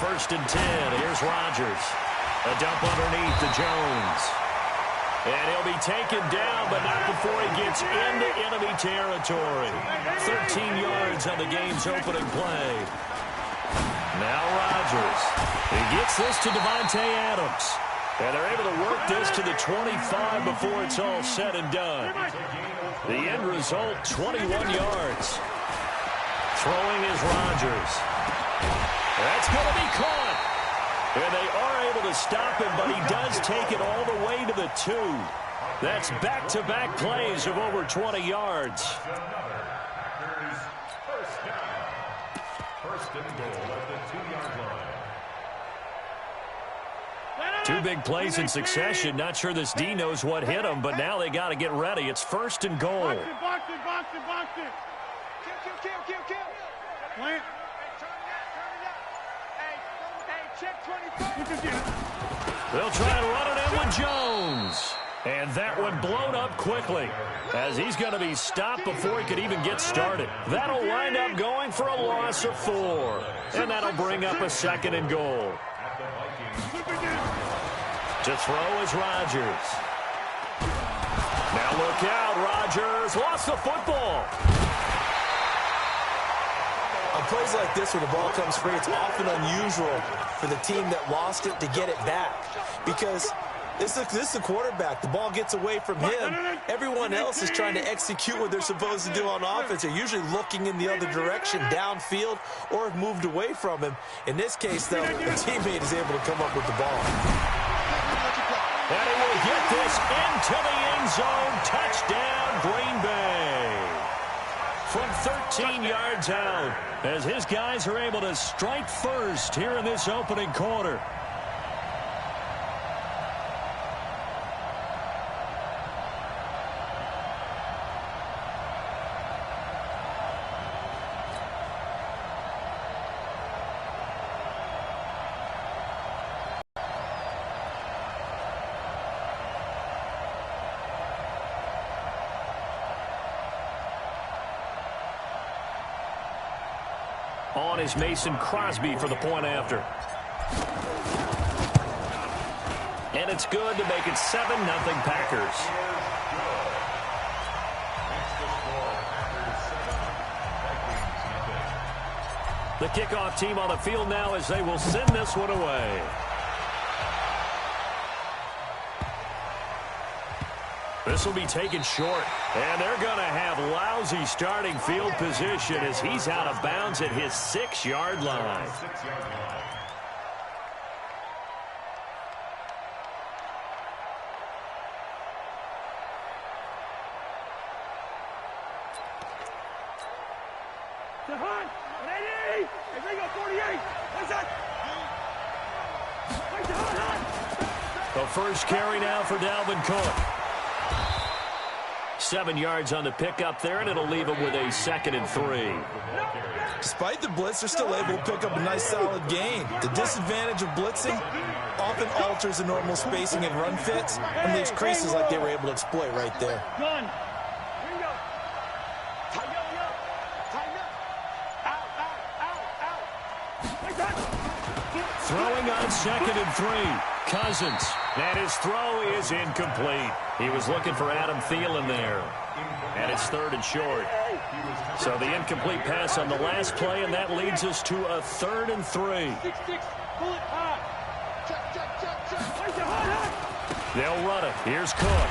first and 10. Here's Rodgers. A dump underneath to Jones. And he'll be taken down, but not before he gets into enemy territory. 13 yards on the game's opening play. Now Rodgers. He gets this to Davante Adams. And they're able to work this to the 25 before it's all said and done. The end result, 21 yards. Throwing is Rodgers. That's going to be caught. And they are able to stop him, but he does take it all the way to the 2. That's back-to-back plays of over 20 yards. First and goal at the 2-yard line. Two big plays in succession. Not sure this D knows what hit him, but now they got to get ready. It's first and goal. Box it. Kill. Plant. They'll try and run it in with Jones. And that one blown up quickly as he's going to be stopped before he could even get started. That'll wind up going for a loss of 4. And that'll bring up a second and goal. To throw is Rodgers. Now look out, Rodgers lost the football. On plays like this where the ball comes free, it's often unusual for the team that lost it to get it back. Because this is the quarterback. The ball gets away from him. Everyone else is trying to execute what they're supposed to do on offense. They're usually looking in the other direction, downfield, or have moved away from him. In this case, though, the teammate is able to come up with the ball. And he will get this into the end zone. Touchdown, Green Bay. From 13 yards out, as his guys are able to strike first here in this opening quarter. On is Mason Crosby for the point after. And it's good to make it 7-0 Packers. The kickoff team on the field now as they will send this one away. This will be taken short, and they're going to have lousy starting field position as he's out of bounds at his 6-yard line. The first carry now for Dalvin Cook. 7 yards on the pickup there, and it'll leave him with a 2nd and 3. Despite the blitz, they're still able to pick up a nice, solid gain. The disadvantage of blitzing often alters the normal spacing and run fits and leaves creases like they were able to exploit right there. Throwing on 2nd and 3. Cousins. And his throw is incomplete. He was looking for Adam Thielen there. And it's 3rd and short. So the incomplete pass on the last play, and that leads us to a 3rd and 3. They'll run it. Here's Cook.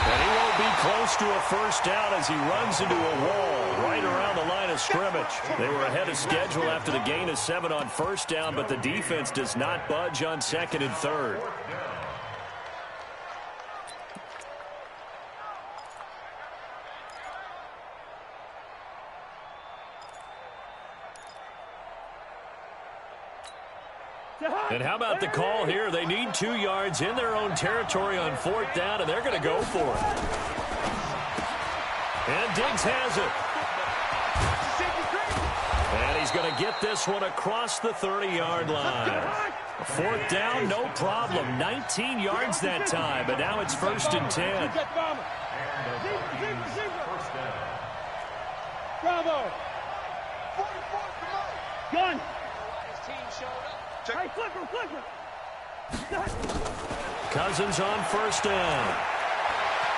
And he won't be close to a first down as he runs into a wall right around the line of scrimmage. They were ahead of schedule after the gain of 7 on first down, but the defense does not budge on 2nd and 3rd. And how about the call here? They need 2 yards in their own territory on 4th down, and they're going to go for it. And Diggs has it. And he's going to get this one across the 30-yard line. 4th down, no problem. 19 yards that time, but now it's 1st and 10. Bravo. Gun. His team showed up. Hey, flipper. Cousins on first down.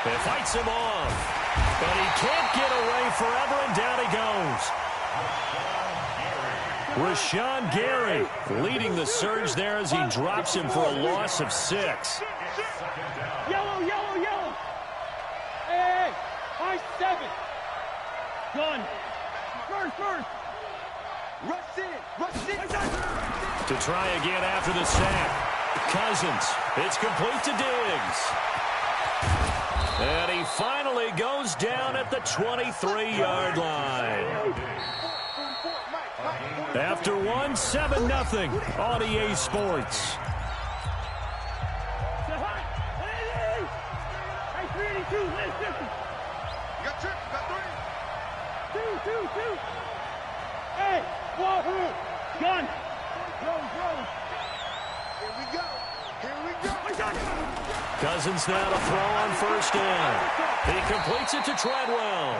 It fights him off, but he can't get away forever, and down he goes. Rashawn Gary leading the surge there as he drops him for a loss of 6. Yellow. Hey, 5-7. Gun. First. Rush in. To try again after the sack. Cousins, it's complete to Diggs. And he finally goes down at the 23-yard line. After one, 7-0 on EA Sports. Hey, 382, let's 50. You got 2. Hey, whoa, gun. Roll. Here we go. Cousins now to throw on first down. He completes it to Treadwell.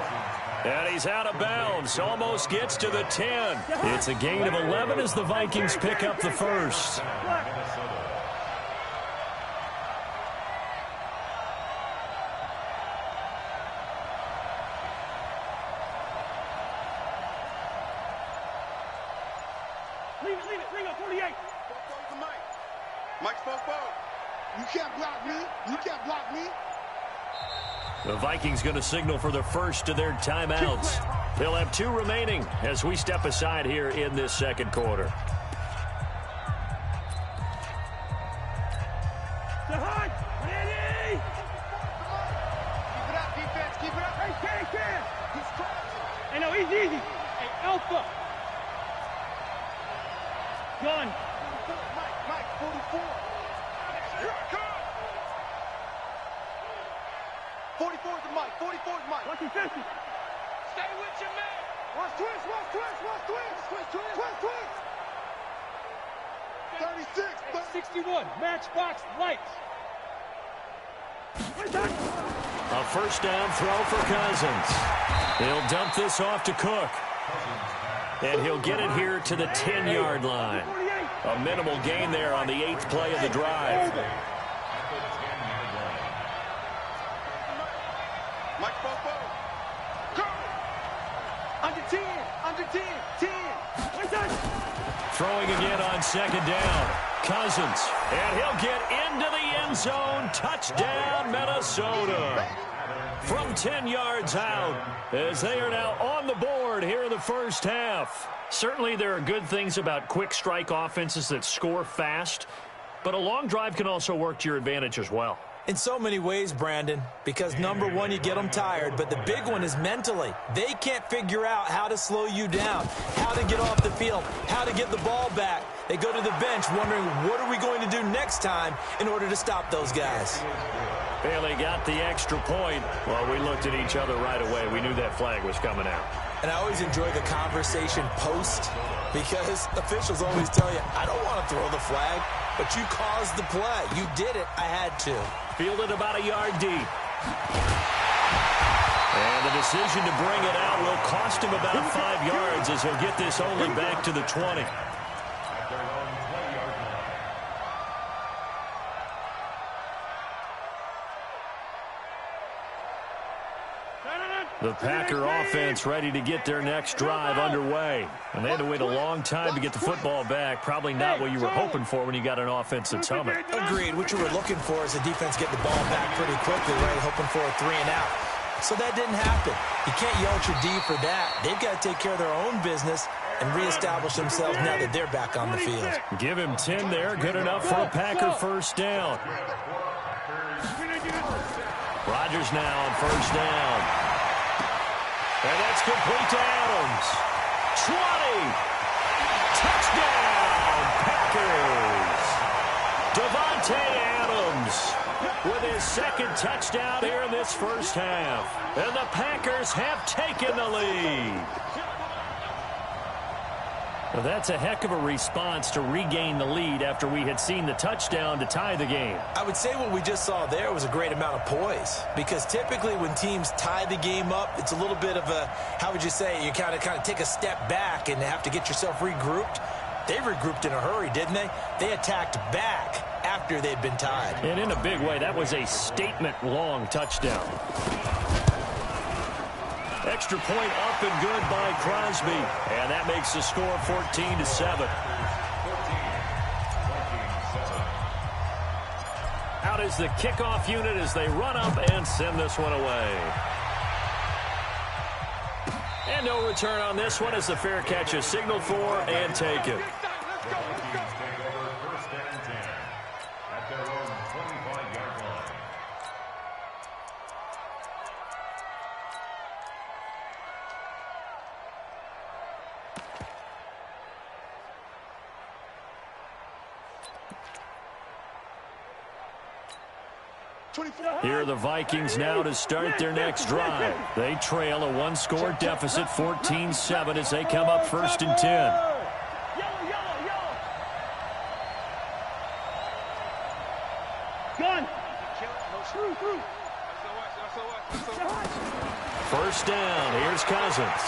And he's out of bounds. Almost gets to the 10. It's a gain of 11 as the Vikings pick up the first. Leave it. Bring up 48. Mike's 4-4. You can't block me. The Vikings going to signal for the first of their timeouts. They'll have 2 remaining as we step aside here in this second quarter. Ready? Keep it up, defense. Hey, can. Hey, no, easy. Hey, Alpha. Gun. Mike, 44. Here I come. 44 is Mike. Watch your 50. Stay with your man. Watch twist. 36. 61. Matchbox lights. A first down throw for Cousins. He'll dump this off to Cook. And he'll get it here to the 10-yard line. A minimal gain there on the 8th play of the drive. Mike Popo. Under 10. 10. Throwing again on second down. Cousins. And he'll get into the end zone. Touchdown, Minnesota. From 10 yards out, as they are now on the board here in the first half. Certainly there are good things about quick strike offenses that score fast, but a long drive can also work to your advantage as well. In so many ways, Brandon, because number one, you get them tired, but the big one is mentally. They can't figure out how to slow you down, how to get off the field, how to get the ball back. They go to the bench wondering, what are we going to do next time in order to stop those guys? Bailey got the extra point. Well, we looked at each other right away. We knew that flag was coming out. And I always enjoy the conversation post because officials always tell you, I don't want to throw the flag, but you caused the play. You did it. I had to. Fielded about a yard deep. And the decision to bring it out will cost him about 5 yards as he'll get this only back to the 20. The Packer offense ready to get their next drive underway. And they had to wait a long time to get the football back. Probably not what you were hoping for when you got an offense that's humming. Agreed. What you were looking for is the defense get the ball back pretty quickly, right? Hoping for a 3 and out. So that didn't happen. You can't yell at your D for that. They've got to take care of their own business and reestablish themselves now that they're back on the field. Give him 10 there. Good enough for a Packer first down. Rodgers now on first down. And that's complete to Adams. 20. Touchdown, Packers. Devontae Adams with his second touchdown here in this first half. And the Packers have taken the lead. Well, that's a heck of a response to regain the lead after we had seen the touchdown to tie the game. I would say what we just saw there was a great amount of poise, because typically when teams tie the game up, it's a little bit of a, how would you say, you kind of take a step back and have to get yourself regrouped. They regrouped in a hurry, didn't they? They attacked back after they'd been tied. And in a big way, that was a statement-long touchdown. Extra point up and good by Crosby. And that makes the score 14-7. Out is the kickoff unit as they run up and send this one away. And no return on this one as the fair catch is signaled for and taken. Here are the Vikings now to start their next drive. They trail a one-score deficit, 14-7, as they come up 1st and 10. First down, here's Cousins.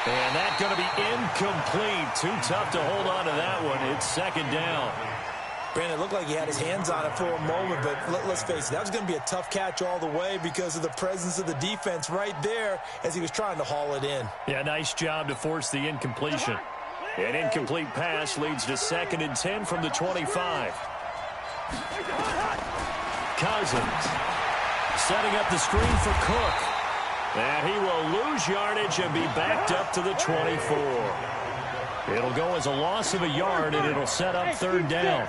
And that's going to be incomplete. Too tough to hold on to that one. It's 2nd down. Brandon, it looked like he had his hands on it for a moment, but let's face it, that was going to be a tough catch all the way because of the presence of the defense right there as he was trying to haul it in. Yeah, nice job to force the incompletion. An incomplete pass leads to 2nd and 10 from the 25. Cousins setting up the screen for Cook. And he will lose yardage and be backed up to the 24. It'll go as a loss of a yard, and it'll set up 3rd down.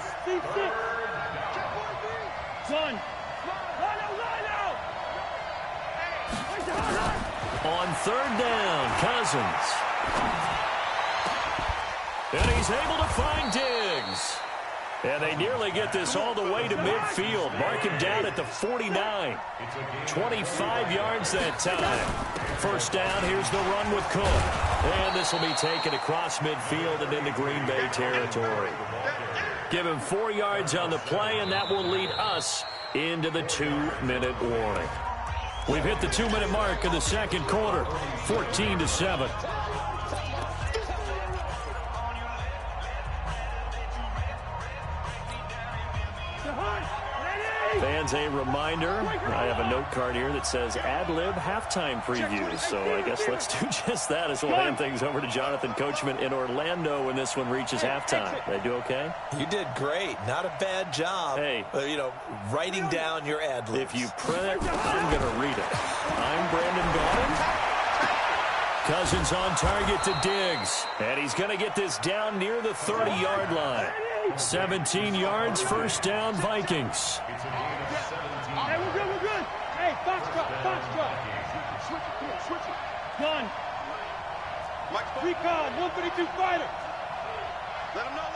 On 3rd down, Cousins. And he's able to find Diggs. And they nearly get this all the way to midfield. Mark him down at the 49. 25 yards that time. First down, here's the run with Cook. And this will be taken across midfield and into Green Bay territory. Give him 4 yards on the play, and that will lead us into the 2-minute warning. We've hit the 2-minute mark of the 2nd quarter, 14-7. Fans, a reminder, I have a note card here that says ad-lib halftime previews. So I guess let's do just that as we'll hand things over to Jonathan Coachman in Orlando when this one reaches halftime. Did I do okay? You did great. Not a bad job. Hey. Writing down your ad-libs. If you print it, I'm going to read it. I'm Brandon Gaudin. Cousins on target to Diggs. And he's going to get this down near the 30-yard line. 17 yards, first down, Vikings. Hey, we're good, we're good. Hey, box drop. Switch it. Done. Recon, 152 fighter. Let him know.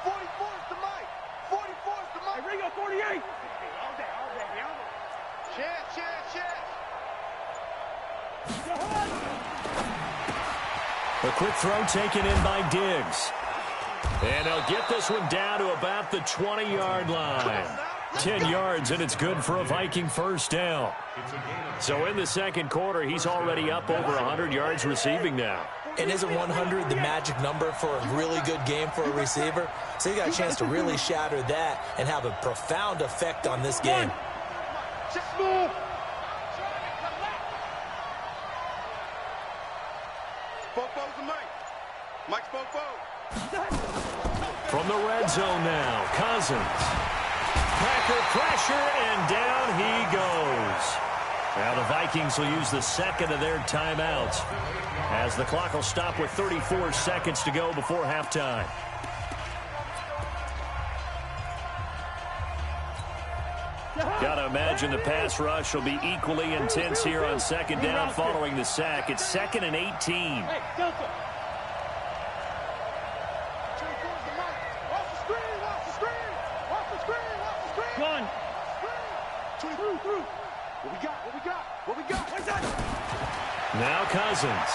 44 is the mic. Hey, Ringo, 48. All day. Chance. A quick throw taken in by Diggs. And they'll get this one down to about the 20-yard line. 10 yards, and it's good for a Viking first down. So in the 2nd quarter, he's already up over 100 yards receiving now. And isn't 100 the magic number for a really good game for a receiver? So you got a chance to really shatter that and have a profound effect on this game. Mike's Bobo. From the red zone now, Cousins. Packer pressure, and down he goes. Now the Vikings will use the 2nd of their timeouts as the clock will stop with 34 seconds to go before halftime. Gotta imagine the pass rush will be equally intense here on 2nd down following the sack. It's 2nd and 18. What we got? Now Cousins.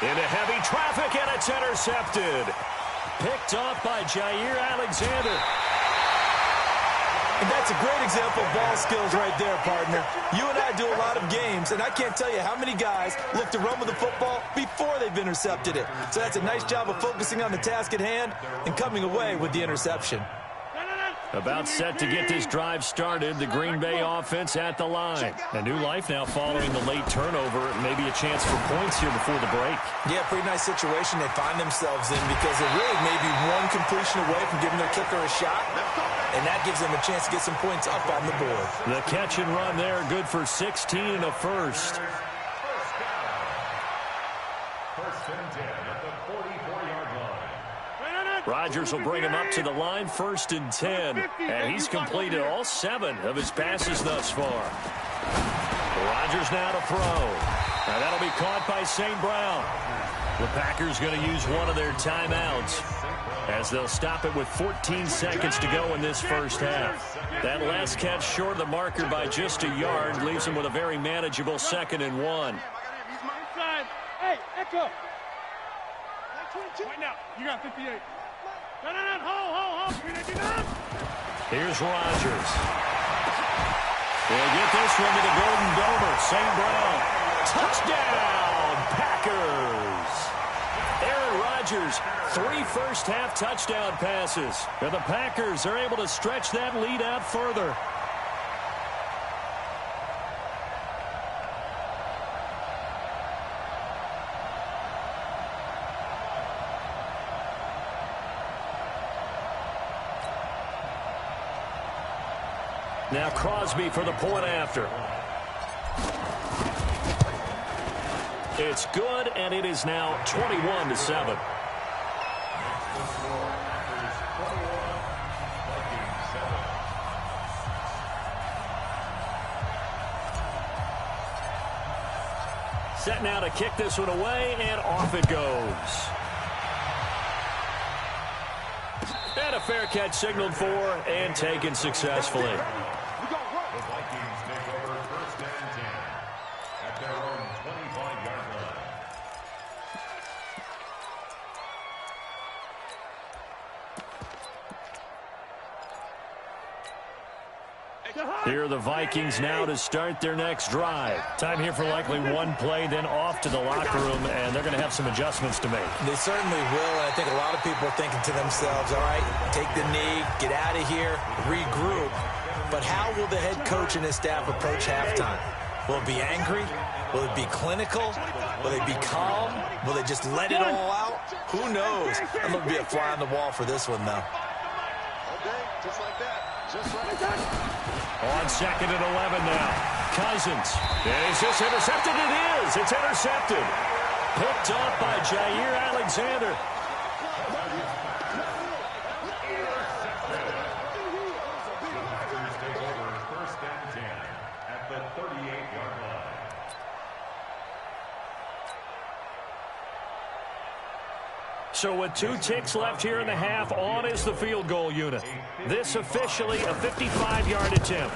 Into heavy traffic, and it's intercepted. Picked off by Jair Alexander. And that's a great example of ball skills right there, partner. You and I do a lot of games, and I can't tell you how many guys look to run with the football before they've intercepted it. So that's a nice job of focusing on the task at hand and coming away with the interception. About set to get this drive started, the Green Bay offense at the line. A new life now following the late turnover. Maybe a chance for points here before the break. Yeah, pretty nice situation they find themselves in because they really may be one completion away from giving their kicker a shot, and that gives them a chance to get some points up on the board. The catch and run there, good for 16 and a first. First and 10 at the 44-yard line. Rodgers will bring him up to the line, 1st and 10. And he's completed all 7 of his passes thus far. Rodgers now to throw. Now that'll be caught by St. Brown. The Packers going to use one of their timeouts as they'll stop it with 14 seconds to go in this first half. That last catch short of the marker by just a yard leaves him with a very manageable 2nd and 1. Hey, Echo. Right now, you got 58. Hold. Here's Rodgers. They'll get this one to the Golden Domer. St. Brown. Touchdown, Packers. Aaron Rodgers, 3 first-half touchdown passes. And the Packers are able to stretch that lead out further. Now Crosby for the point after. It's good, and it is now 21-7. Set now to kick this one away, and off it goes. And a fair catch signaled for and taken successfully. The Vikings take over 1st and 10 at their own 25-yard line. Here are the Vikings now to start their next drive. Time here for likely one play, then off to the locker room, and they're going to have some adjustments to make. They certainly will, and I think a lot of people are thinking to themselves, all right, take the knee, get out of here, regroup. But how will the head coach and his staff approach halftime? Will it be angry? Will it be clinical? Will they be calm? Will they just let it all out? Who knows? I'm going to be a fly on the wall for this one, though. Okay, just like that. Just like that. On 2nd and 11 now. Cousins. Is this intercepted? It is. It's intercepted. Picked up by Jair Alexander. So with 2 ticks left here in the half, on is the field goal unit. This officially a 55-yard attempt.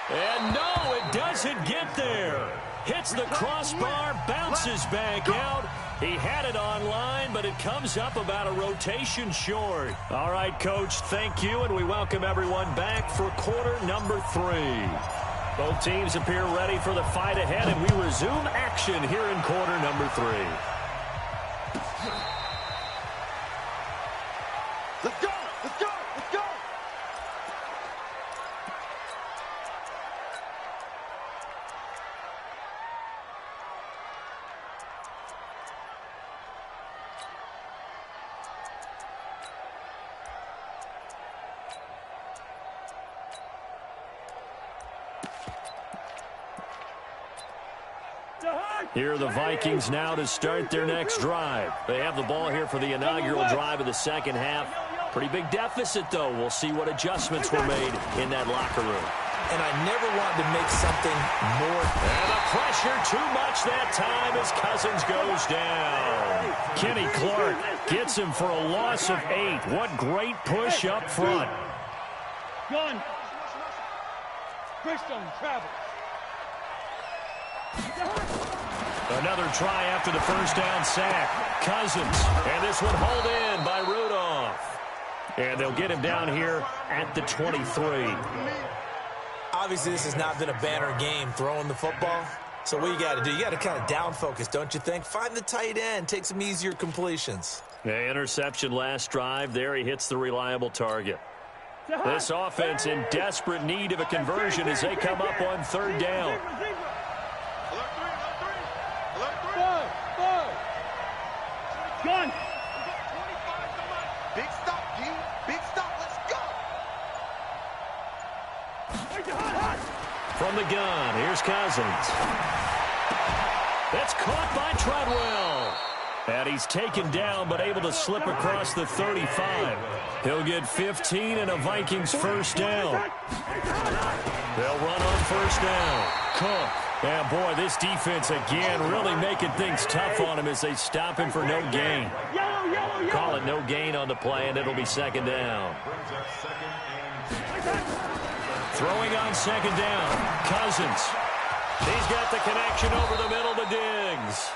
And no, it doesn't get there. Hits the crossbar, bounces back out. He had it online, but it comes up about a rotation short. All right, Coach, thank you, and we welcome everyone back for quarter number 3. Both teams appear ready for the fight ahead, and we resume action here in quarter number 3. Let's go! Let's go! Let's go! Here are the Vikings now to start their next drive. They have the ball here for the inaugural drive of the second half. Pretty big deficit, though. We'll see what adjustments were made in that locker room. And I never wanted to make something more. And the pressure too much that time as Cousins goes down. Kenny Clark gets him for a loss of 8. What great push up front. Gun. Christian travels. Another try after the first down sack. Cousins. And this one hauled in by Rudolph. And they'll get him down here at the 23. Obviously, this has not been a banner game throwing the football. So what you got to do, you got to kind of down focus, don't you think? Find the tight end, take some easier completions. The interception last drive. There he hits the reliable target. This offense in desperate need of a conversion as they come up on third down. Gun. Big stop, G. Big stop. Let's go. From the gun, here's Cousins. That's caught by Treadwell. And he's taken down, but able to slip across the 35. He'll get 15 and a Vikings first down. They'll run on first down. Cook. And, boy, this defense again really making things tough on him as they stop him for no gain. Call it no gain on the play, and it'll be second down. Throwing on second down. Cousins. He's got the connection over the middle to Diggs.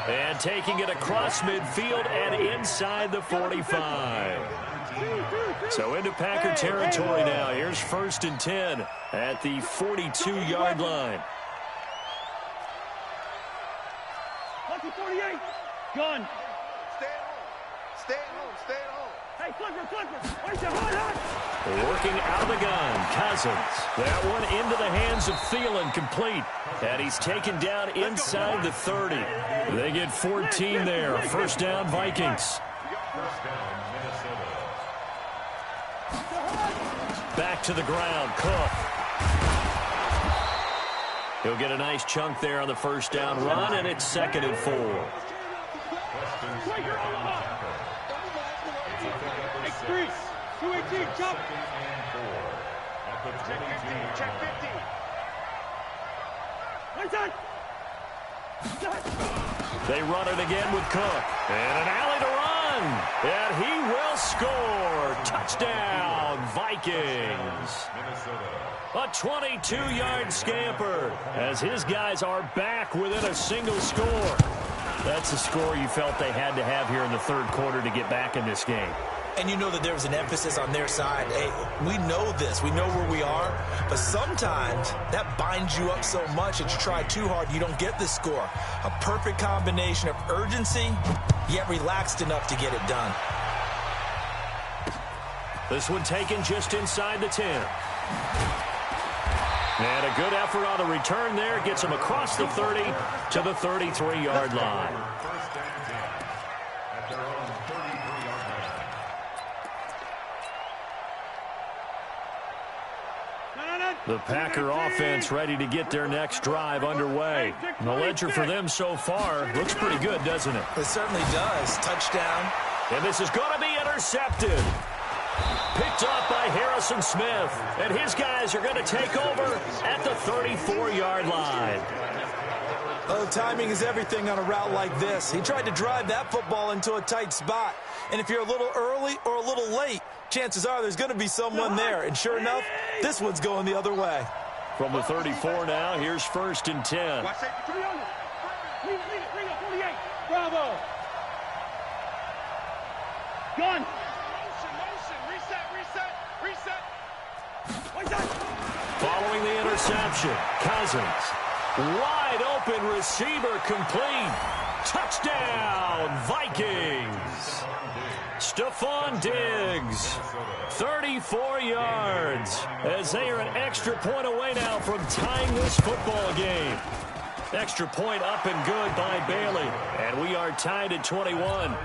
And taking it across midfield and inside the 45. So into Packer territory now. Here's 1st and 10 at the 42-yard line. 48. Gun. Stay at home. Stay at home. Stay at home. Hey, Clipper. Working out of the gun, Cousins. That one into the hands of Thielen, complete. And he's taken down inside the 30. They get 14 there. First down, Vikings. Back to the ground, Cook. He'll get a nice chunk there on the first down run, and it's 2nd and 4. X3, 218, jump. Check 50. They run it again with Cook. And an alley to run. And he will score. Touchdown, Vikings. A 22-yard scamper as his guys are back within a single score. That's a score you felt they had to have here in the third quarter to get back in this game. And you know that there was an emphasis on their side. Hey, we know this. We know where we are. But sometimes that binds you up so much that you try too hard, you don't get the score. A perfect combination of urgency, yet relaxed enough to get it done. This one taken just inside the 10. And a good effort on the return there. Gets him across the 30 to the 33-yard line. The Packer offense ready to get their next drive underway. And the ledger for them so far looks pretty good, doesn't it? It certainly does. Touchdown. And this is going to be intercepted. Picked up by Harrison Smith. And his guys are going to take over at the 34-yard line. Oh, timing is everything on a route like this. He tried to drive that football into a tight spot. And if you're a little early or a little late, chances are there's going to be someone there. And sure enough, this one's going the other way. From the 34 now, here's 1st and 10. Bravo. Gun. Following the interception, Cousins. Wide open receiver complete. Touchdown, Vikings. Stephon Diggs, 34 yards, as they are an extra point away now from tying this football game. Extra point up and good by Bailey, and we are tied at 21.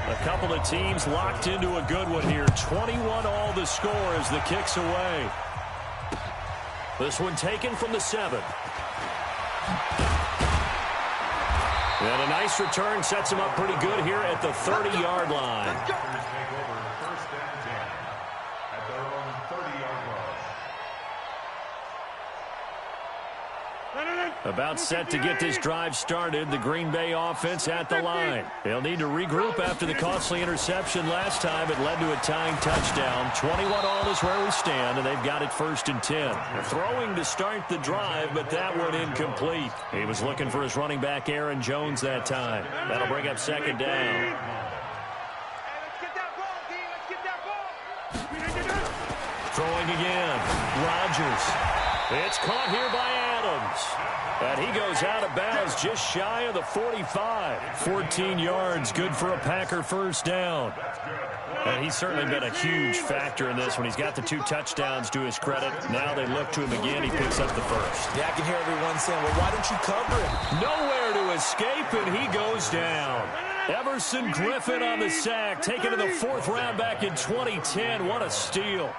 A couple of teams locked into a good one here. 21 all the score as the kick's away. This one taken from the 7. And a nice return sets him up pretty good here at the 30-yard line. About set to get this drive started. The Green Bay offense at the line. They'll need to regroup after the costly interception last time. It led to a tying touchdown. 21-all is where we stand, and they've got it 1st and 10. They're throwing to start the drive, but that one incomplete. He was looking for his running back, Aaron Jones, that time. That'll bring up 2nd down. Throwing again. Rodgers. It's caught here by Adams. And he goes out of bounds just shy of the 45. 14 yards, good for a Packer 1st down. And he's certainly been a huge factor in this when he's got the 2 touchdowns to his credit. Now they look to him again. He picks up the 1st. Yeah, I can hear everyone saying, well, why don't you cover him? Nowhere to escape, and he goes down. Everson Griffin on the sack, taken to the 4th round back in 2010. What a steal.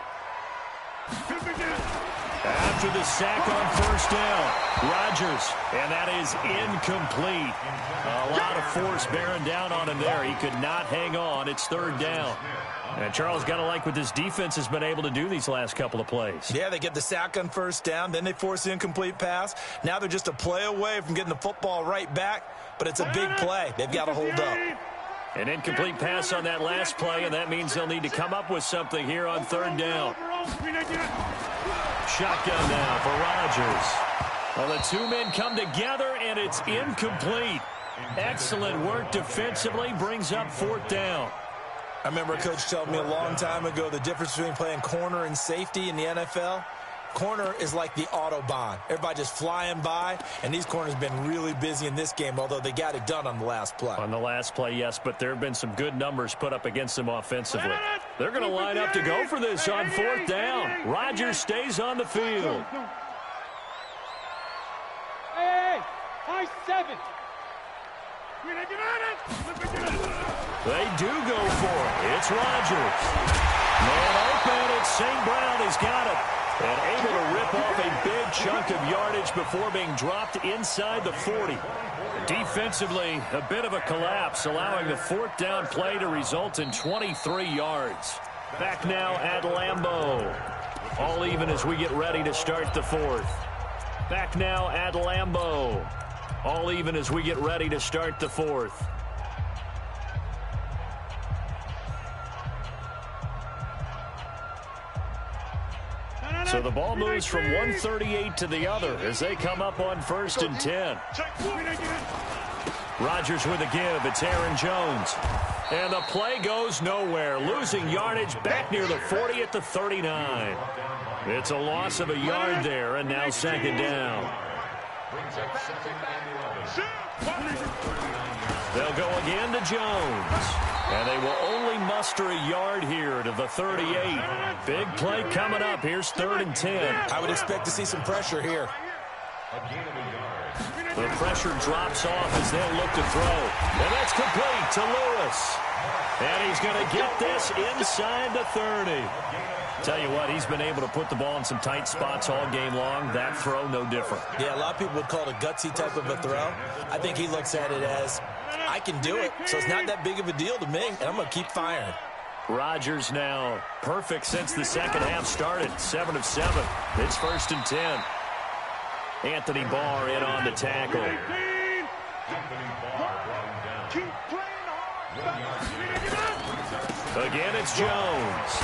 After the sack on 1st down, Rodgers, and that is incomplete. A lot of force bearing down on him there. He could not hang on. It's 3rd down. And Charles, got to like what this defense has been able to do these last couple of plays. Yeah, they get the sack on 1st down, then they force the incomplete pass. Now they're just a play away from getting the football right back, but it's a big play. They've got to hold up. An incomplete pass on that last play, and that means they'll need to come up with something here on 3rd down. Shotgun now for Rodgers. Well, the 2 men come together, and it's incomplete. Excellent work defensively, brings up 4th down. I remember a coach telling me a long time ago the difference between playing corner and safety in the NFL. Corner is like the Autobahn. Everybody just flying by, and these corners have been really busy in this game, although they got it done on the last play. On the last play, yes, but there have been some good numbers put up against them offensively. They're going to line up to go for this on 4th down. Rodgers stays on the field. Hey, high 7. They do go for it. It's Rodgers. Man open, it's St. Brown. He's got it. And able to rip off a big chunk of yardage before being dropped inside the 40. Defensively, a bit of a collapse, allowing the 4th down play to result in 23 yards. Back now at Lambeau. All even as we get ready to start the 4th. Back now at Lambeau. All even as we get ready to start the 4th. So the ball moves from 138 to the other as they come up on 1st and 10. Rodgers with a give. It's Aaron Jones. And the play goes nowhere. Losing yardage back near the 40 at the 39. It's a loss of a yard there, and now 2nd down. They'll go again to Jones. And they will only muster a yard here to the 38. Big play coming up. Here's 3rd and 10. I would expect to see some pressure here. The pressure drops off as they'll look to throw. And that's complete to Lewis. And he's going to get this inside the 30. Tell you what, he's been able to put the ball in some tight spots all game long. That throw, no different. Yeah, a lot of people would call it a gutsy type of a throw. I think he looks at it as, I can do it, so it's not that big of a deal to me, and I'm going to keep firing. Rodgers now perfect since the 2nd half started. 7 of 7. It's 1st and 10. Anthony Barr in on the tackle. Again, it's Jones.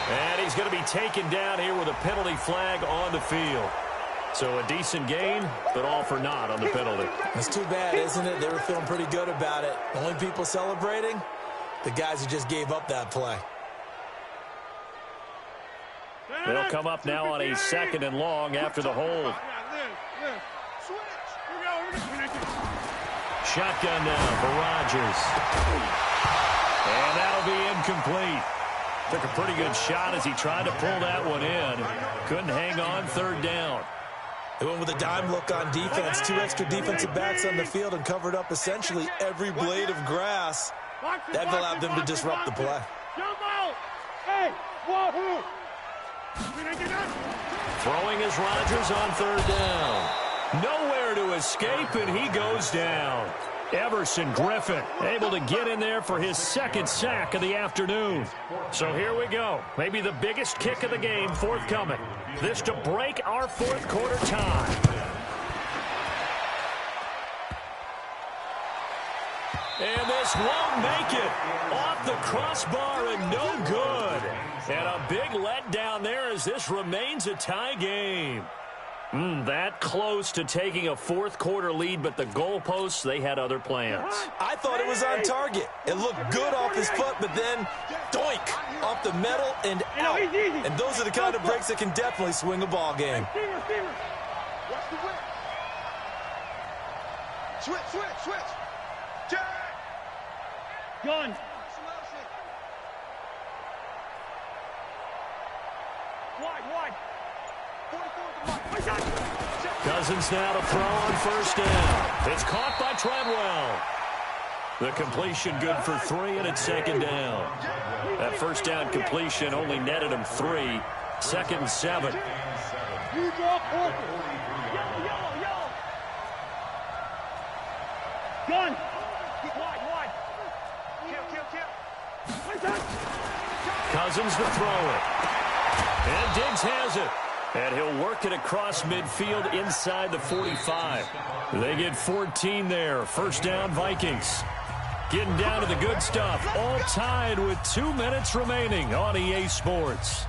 And he's going to be taken down here with a penalty flag on the field. So a decent gain, but all for naught on the penalty. It's too bad, isn't it? They were feeling pretty good about it. Only people celebrating, the guys who just gave up that play. They'll come up now on a 2nd and long after the hold. Shotgun now for Rodgers. And that'll be incomplete. Took a pretty good shot as he tried to pull that one in. Couldn't hang on. 3rd down. They went with a dime look on defense. 2 extra defensive backs on the field and covered up essentially every blade of grass. That allowed them to disrupt the play. Throwing is Rodgers on 3rd down. Nowhere to escape, and he goes down. Everson Griffin able to get in there for his second sack of the afternoon. So here we go. Maybe the biggest kick of the game forthcoming. This to break our fourth quarter tie. And this won't make it. Off the crossbar and no good. And a big letdown there as this remains a tie game. That close to taking a fourth quarter lead, but the goalposts, they had other plans. I thought it was on target. It looked good off his foot, but then doink off the metal and out. And those are the kind of breaks that can definitely swing a ball game. Watch the whip. Switch. Jack. Gun. Wide. Cousins now to throw on first down. It's caught by Treadwell. The completion good for 3, and it's second down. That first down completion only netted him 3. Second and 7. You draw corner. Yellow. Gun. Wide. Kill. Cousins to throw it. And Diggs has it. And he'll work it across midfield inside the 45. They get 14 there. First down, Vikings. Getting down to the good stuff. All tied with 2 minutes remaining on EA Sports.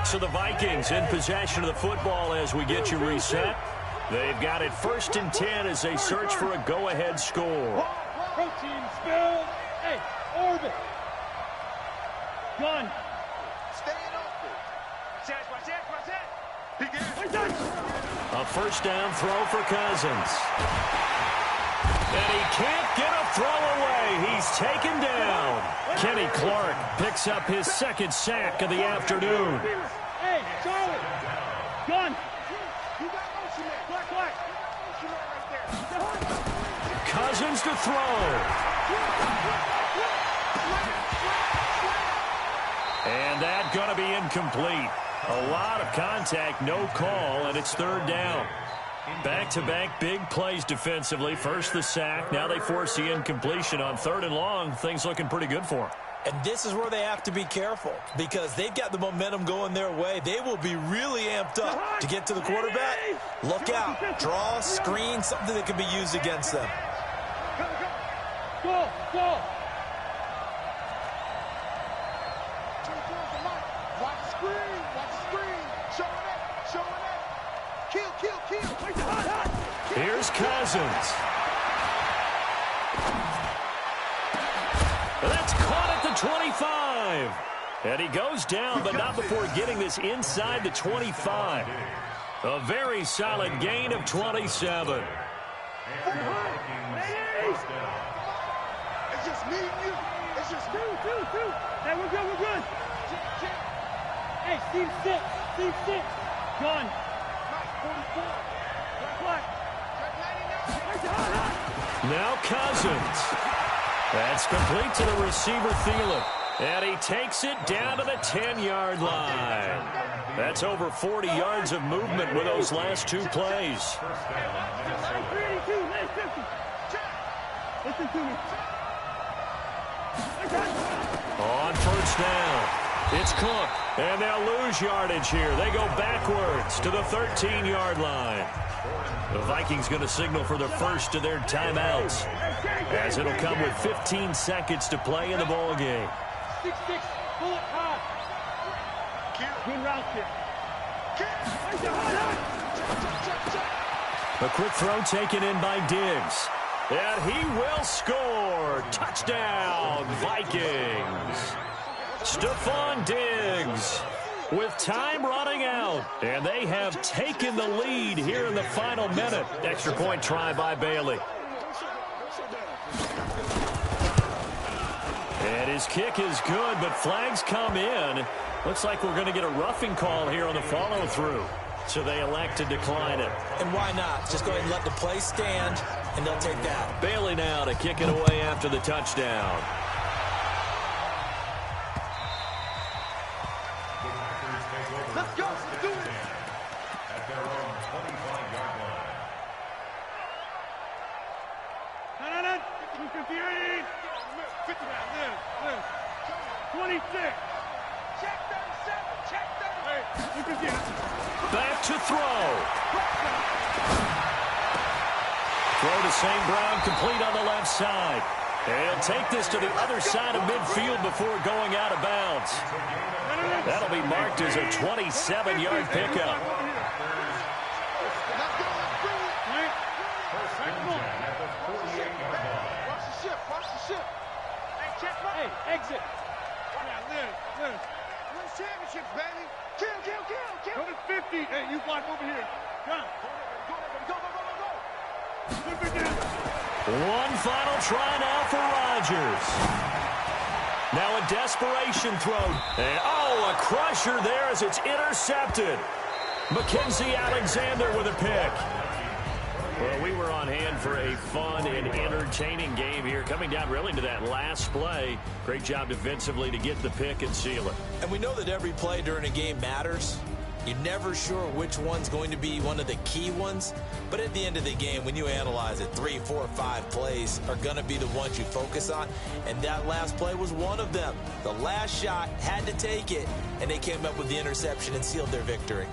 So the Vikings in possession of the football as we get you reset. They've got it 1st and 10 as they search for a go-ahead score. Protein spill. Hey, orbit. Gun. Staying open. Watch that. He gets it. A first down throw for Cousins. And he can't get a throw away. He's taken down. Kenny Clark picks up his second sack of the afternoon. Hey, Charlie. Gun. You got motion there. Black. Motion there right there. Cousins to throw. And that going to be incomplete. A lot of contact, no call, and it's third down. Back-to-back big plays defensively. First the sack. Now they force the incompletion on 3rd and long. Things looking pretty good for them. And this is where they have to be careful because they've got the momentum going their way. They will be really amped up to get to the quarterback. Look out. Draw, screen, something that can be used against them. Go. Watch the screen. Showing it. Kill. Here's Cousins. That's caught at the 25. And he goes down, but not before getting this inside the 25. A very solid gain of 27. It's just me and you. It's just me. Two. Hey, we're good. Hey, Steve 6. Gun. 44. Black. Now Cousins. That's complete to the receiver, Thielen. And he takes it down to the 10-yard line. That's over 40 yards of movement with those last 2 plays. Listen to me. On first down, it's Cook. And they'll lose yardage here. They go backwards to the 13-yard line. The Vikings going to signal for the first of their timeouts, as it'll come with 15 seconds to play in the ball game. 6-6, pull it hard. Good route here. A quick throw taken in by Diggs. And he will score. Touchdown, Vikings. Stephon Diggs with time running out. And they have taken the lead here in the final minute. Extra point try by Bailey. And his kick is good, but flags come in. Looks like we're going to get a roughing call here on the follow-through. So they elect to decline it. And why not? Just go ahead and let the play stand. and they'll take that. Bailey now to kick it away after the touchdown. Let's go. Let's do it. At their own 25-yard line. 258. 50 now. Live. 26. Check 37. Check 37. Hey, Back to throw. Throw to St. Brown, complete on the left side. He'll take this to the other side of midfield before going out of bounds. That'll be marked as a 27-yard pickup. Let's go. Let's bring it. First and 10 at the 48-yard line. Watch the ship. Watch the ship. Hey, check. hey, exit. Yeah, live. Win championships, baby. Kill. Go to 50. Hey, you block over here. Come. Go. Put it down. One final try now for Rodgers. Now a desperation throw. And, a crusher there as it's intercepted. Mackenzie Alexander with a pick. Well, we were on hand for a fun and entertaining game here. Coming down really to that last play. Great job defensively to get the pick and seal it. And we know that every play during a game matters. You're never sure which one's going to be one of the key ones. But at the end of the game, when you analyze it, 3, 4, 5 plays are going to be the ones you focus on. And that last play was one of them. The last shot had to take it, and they came up with the interception and sealed their victory.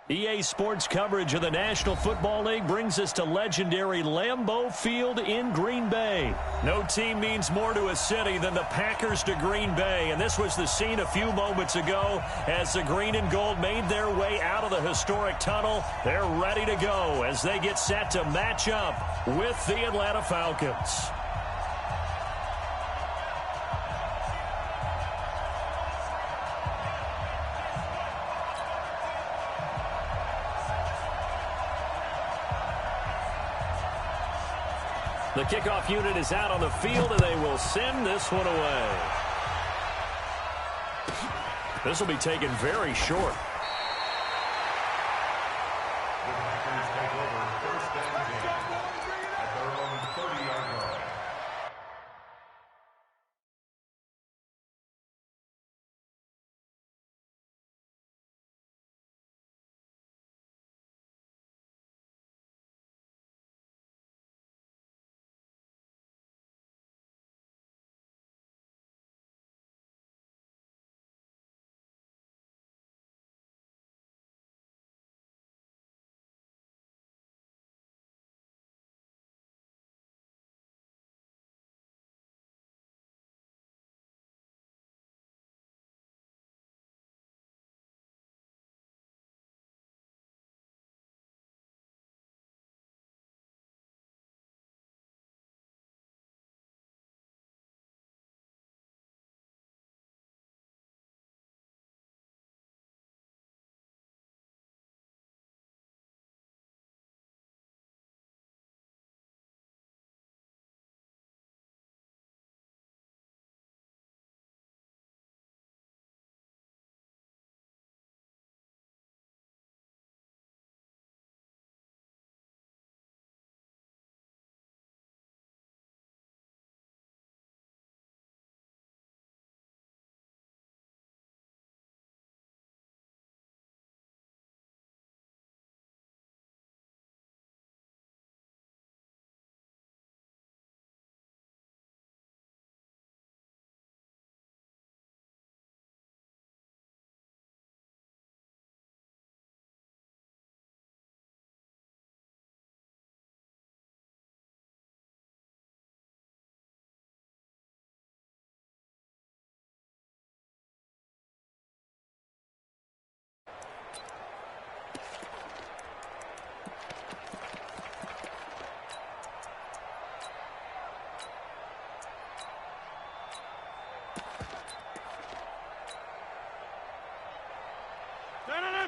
EA Sports coverage of the National Football League brings us to legendary Lambeau Field in Green Bay. No team means more to a city than the Packers to Green Bay, and this was the scene a few moments ago as the green and gold made their way out of the historic tunnel. They're ready to go as they get set to match up with the Atlanta Falcons. The kickoff unit is out on the field, and they will send this one away. This will be taken very short. The Packers take over 1st and 10 at their own 30-yard line.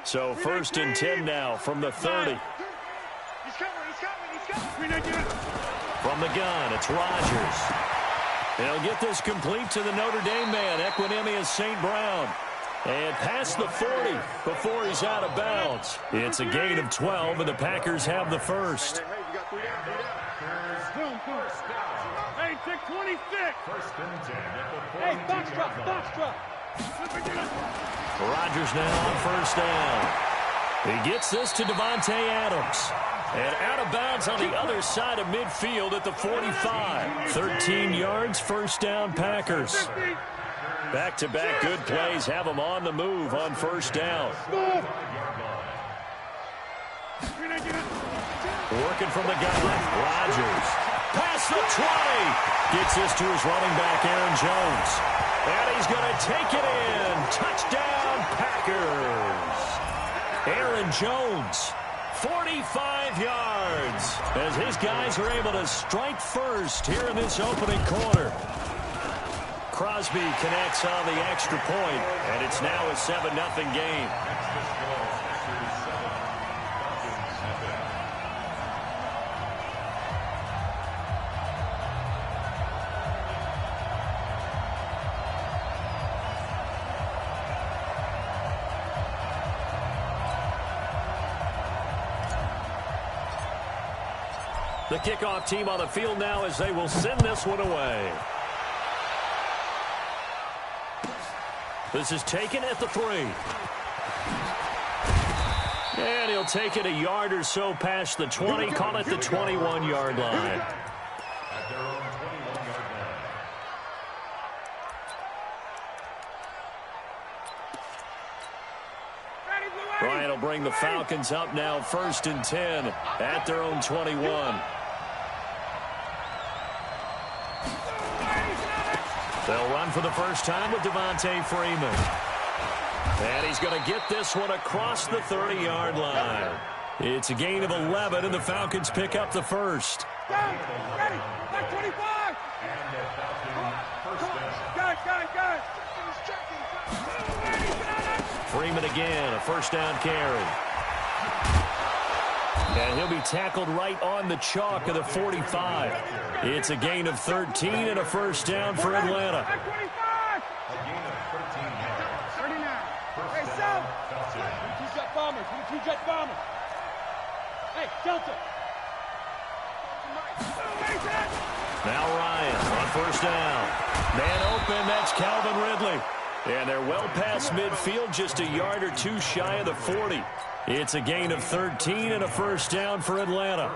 So 1st and 10 now from the 30. He's coming. From the gun, it's Rodgers. He'll get this complete to the Notre Dame man, Equinemius St. Brown. And past the 40 before he's out of bounds. It's a gain of 12, and the Packers have the first. Hey, you got 3 down. Hey, take 26. 1st and 10 at the 42-yard Hey, box line. drop. Rodgers now on 1st down. He gets this to Devontae Adams. And out of bounds on the other side of midfield at the 45. 13 yards, 1st down Packers. Back-to-back good plays have them on the move on 1st down. Working from the gun, Rodgers. Past the 20. Gets this to his running back, Aaron Jones. And he's going to take it in. Touchdown, Packers. Aaron Jones, 45 yards. As his guys are able to strike first here in this opening quarter. Crosby connects on the extra point, and it's now a 7-0 game. The kickoff team on the field now as they will send this one away. This is taken at the 3. And he'll take it a yard or so past the 20, call it the 21-yard line. At their own 21-yard line. Bryant will bring the Falcons up now 1st and 10 at their own 21. They'll run for the first time with Devontae Freeman. And he's going to get this one across the 30-yard line. It's a gain of 11, and the Falcons pick up the first. Ready, back 25. And the Falcons first down. Guys. Freeman again, a 1st down carry. And he'll be tackled right on the chalk of the 45. It's a gain of 13 and a 1st down for Atlanta. Back 25. A gain of 13 yards. 39. bombers. We're 2 jet bombers. Hey, Delta. Now Ryan on first down. Man open, that's Calvin Ridley. And they're well past midfield, just a yard or 2 shy of the 40. It's a gain of 13 and a first down for Atlanta.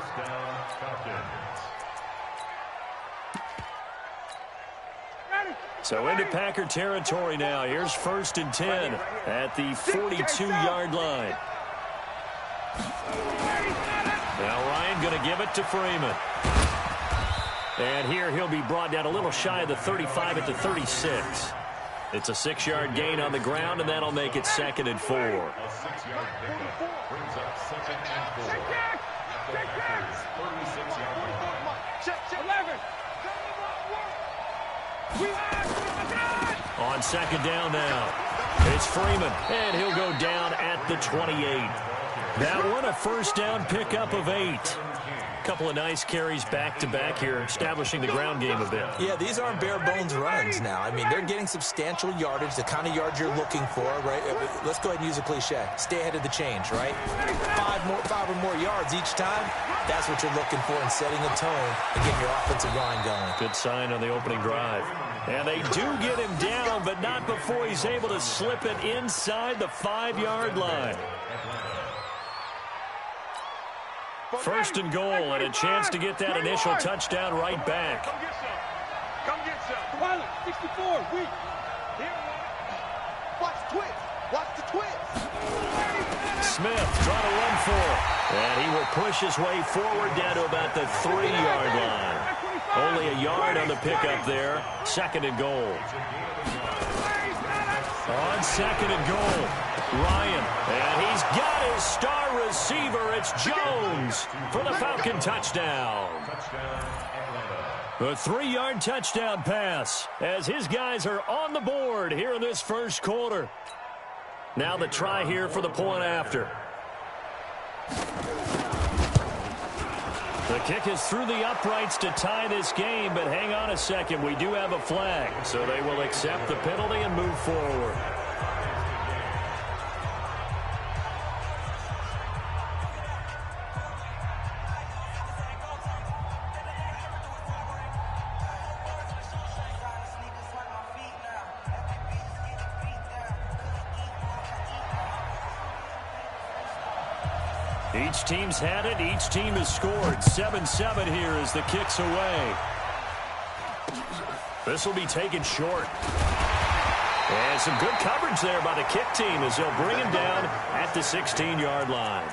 So into Packer territory now. Here's 1st and 10 at the 42-yard line. Now Ryan going to give it to Freeman. And here he'll be brought down a little shy of the 35 at the 36. It's a 6-yard gain on the ground, and that'll make it 2nd and 4. A 6-yard pickup brings up 2nd and 4. At the Packers' 36-yard line. On 2nd down now, it's Freeman, and he'll go down at the 28. That one a first down pickup of 8. Couple of nice carries back-to-back here, establishing the ground game a bit. Yeah, these aren't bare-bones runs now. I mean, they're getting substantial yardage, the kind of yards you're looking for, right? Let's go ahead and use a cliche. Stay ahead of the change, right? 5 or more yards each time, that's what you're looking for in setting a tone and getting your offensive line going. Good sign on the opening drive. And they do get him down, but not before he's able to slip it inside the 5-yard line. 1st and goal, and a chance to get that initial touchdown right back. Come get some. Pilot, 64, weak. Watch the twist. Watch the twist. Smith trying to run for it. And he will push his way forward down to about the 3-yard line. Only a yard on the pickup there. 2nd and goal. On 2nd and goal, Ryan. And he's got his star receiver. It's Jones for the Falcon touchdown. A 3-yard touchdown pass as his guys are on the board here in this first quarter. Now the try here for the point after. The kick is through the uprights to tie this game, but hang on a second. We do have a flag, so they will accept the penalty and move forward. Each team's had it. Each team has scored. 7-7 here as the kick's away. This will be taken short. And some good coverage there by the kick team as they'll bring him down at the 16-yard line.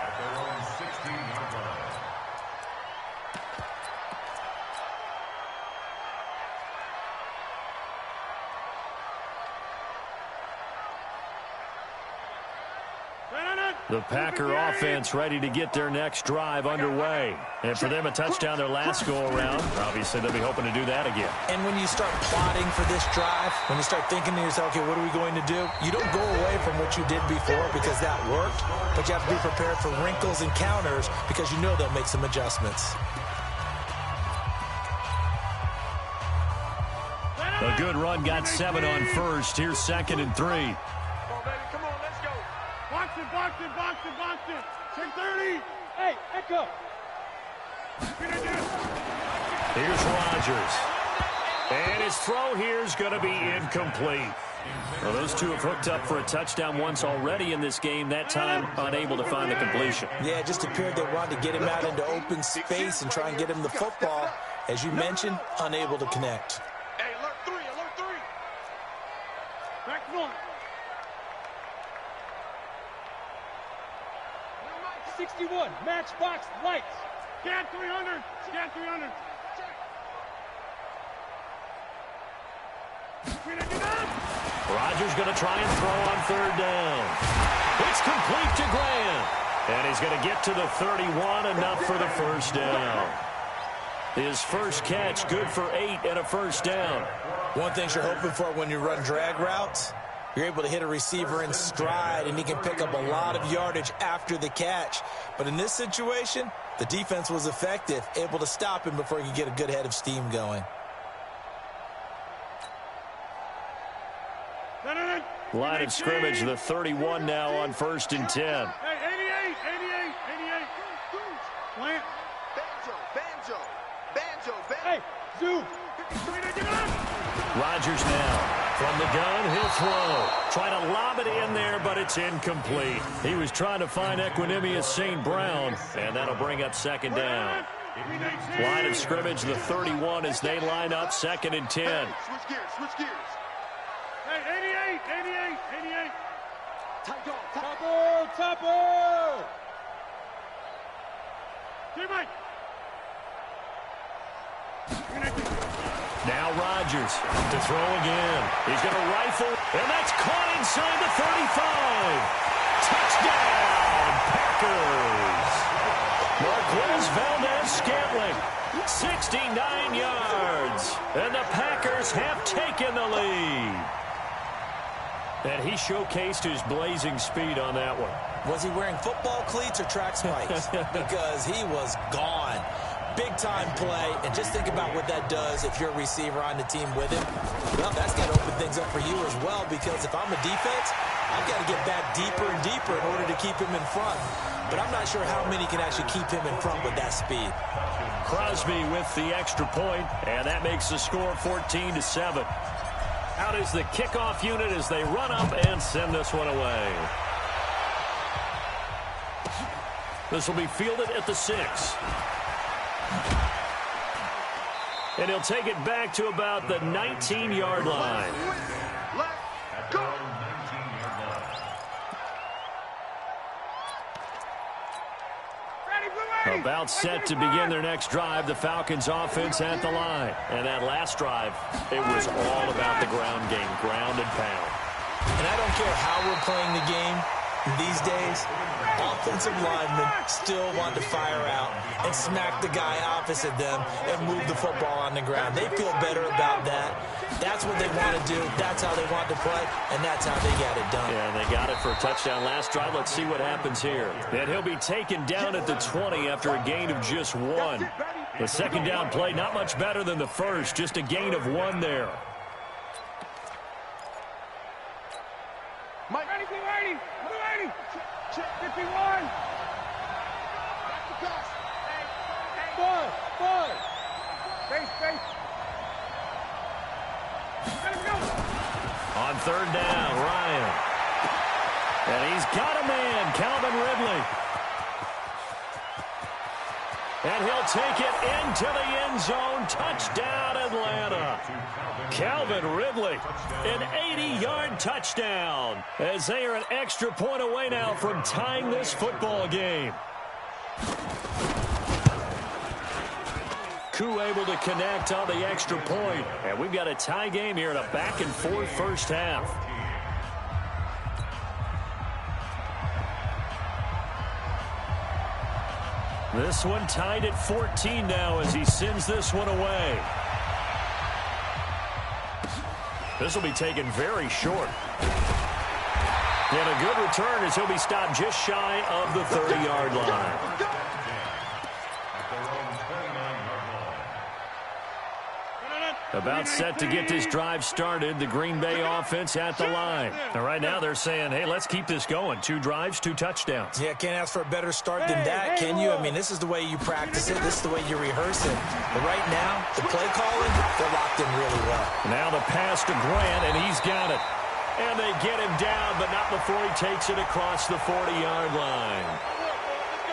The Packer offense ready to get their next drive underway. And for them, a touchdown their last go-around. Obviously, they'll be hoping to do that again. And when you start plotting for this drive, when you start thinking to yourself, okay, what are we going to do? You don't go away from what you did before because that worked, but you have to be prepared for wrinkles and counters because you know they'll make some adjustments. A good run got 7 on first. Here's 2nd and 3. Box it. 10-30. Hey, Echo. Here's Rodgers. And his throw here is going to be incomplete. Well, those two have hooked up for a touchdown once already in this game. That time, unable to find the completion. Yeah, it just appeared they wanted to get him out into open space and try and get him the football. As you mentioned, unable to connect. Hey, alert 3, alert 3. Back one. 61, matchbox lights. Scan 300, scan 300. Rodgers going to try and throw on 3rd down. It's complete to Graham. And he's going to get to the 31, enough for the first down. His first catch, good for 8 and a first down. One thing you're hoping for when you run drag routes, you're able to hit a receiver in stride, and he can pick up a lot of yardage after the catch. But in this situation, the defense was effective, able to stop him before he could get a good head of steam going. Line of scrimmage, the 31 now on 1st and 10. Hey, Hey, zoom. Rodgers now. From the gun, he'll throw. Trying to lob it in there, but it's incomplete. He was trying to find Equinemius St. Brown, and that'll bring up second down. Line of scrimmage, the 31 as they line up, 2nd and 10. Switch gears. Hey, 88. Topper. Teammate. Now Rodgers to throw again. He's going to rifle, and that's caught inside the 35. Touchdown, Packers. Marquez Valdez-Scantling, 69 yards, and the Packers have taken the lead. And he showcased his blazing speed on that one. Was he wearing football cleats or track spikes? Because he was gone. Big-time play, and just think about what that does if you're a receiver on the team with him. Well, that's got to open things up for you as well, because if I'm a defense, I've got to get back deeper and deeper in order to keep him in front. But I'm not sure how many can actually keep him in front with that speed. Crosby with the extra point, and that makes the score 14-7. Out is the kickoff unit as they run up and send this one away. This will be fielded at the 6. And he'll take it back to about the 19-yard line. Let's go. About set to begin their next drive, the Falcons offense at the line. And that last drive, it was all about the ground game, ground and pound. And I don't care how we're playing the game these days, offensive linemen still want to fire out and smack the guy opposite them and move the football on the ground. They feel better about that. That's what they want to do. That's how they want to play, and that's how they got it done. Yeah, and they got it for a touchdown last drive. Let's see what happens here. And he'll be taken down at the 20 after a gain of just 1. The second down play, not much better than the first, just a gain of 1 there. Mike, 280. 51. Five. Face. Let him go. On 3rd down, Ryan. And he's got a man, Calvin Ridley. And he'll take it into the end zone. Touchdown, Atlanta. Calvin Ridley, an 80-yard touchdown, as they are an extra point away now from tying this football game. Koo able to connect on the extra point, and we've got a tie game here in a back-and-forth first half. This one tied at 14 now as he sends this one away. This will be taken very short. And a good return as he'll be stopped just shy of the 30-yard line. About set to get this drive started, the Green Bay offense at the line. And right now they're saying, hey, let's keep this going. 2 drives, 2 touchdowns. Yeah, can't ask for a better start than that, can you? I mean, this is the way you practice it. This is the way you rehearse it. But right now, the play calling, they're locked in really well. Now the pass to Grant, and he's got it. And they get him down, but not before he takes it across the 40-yard line.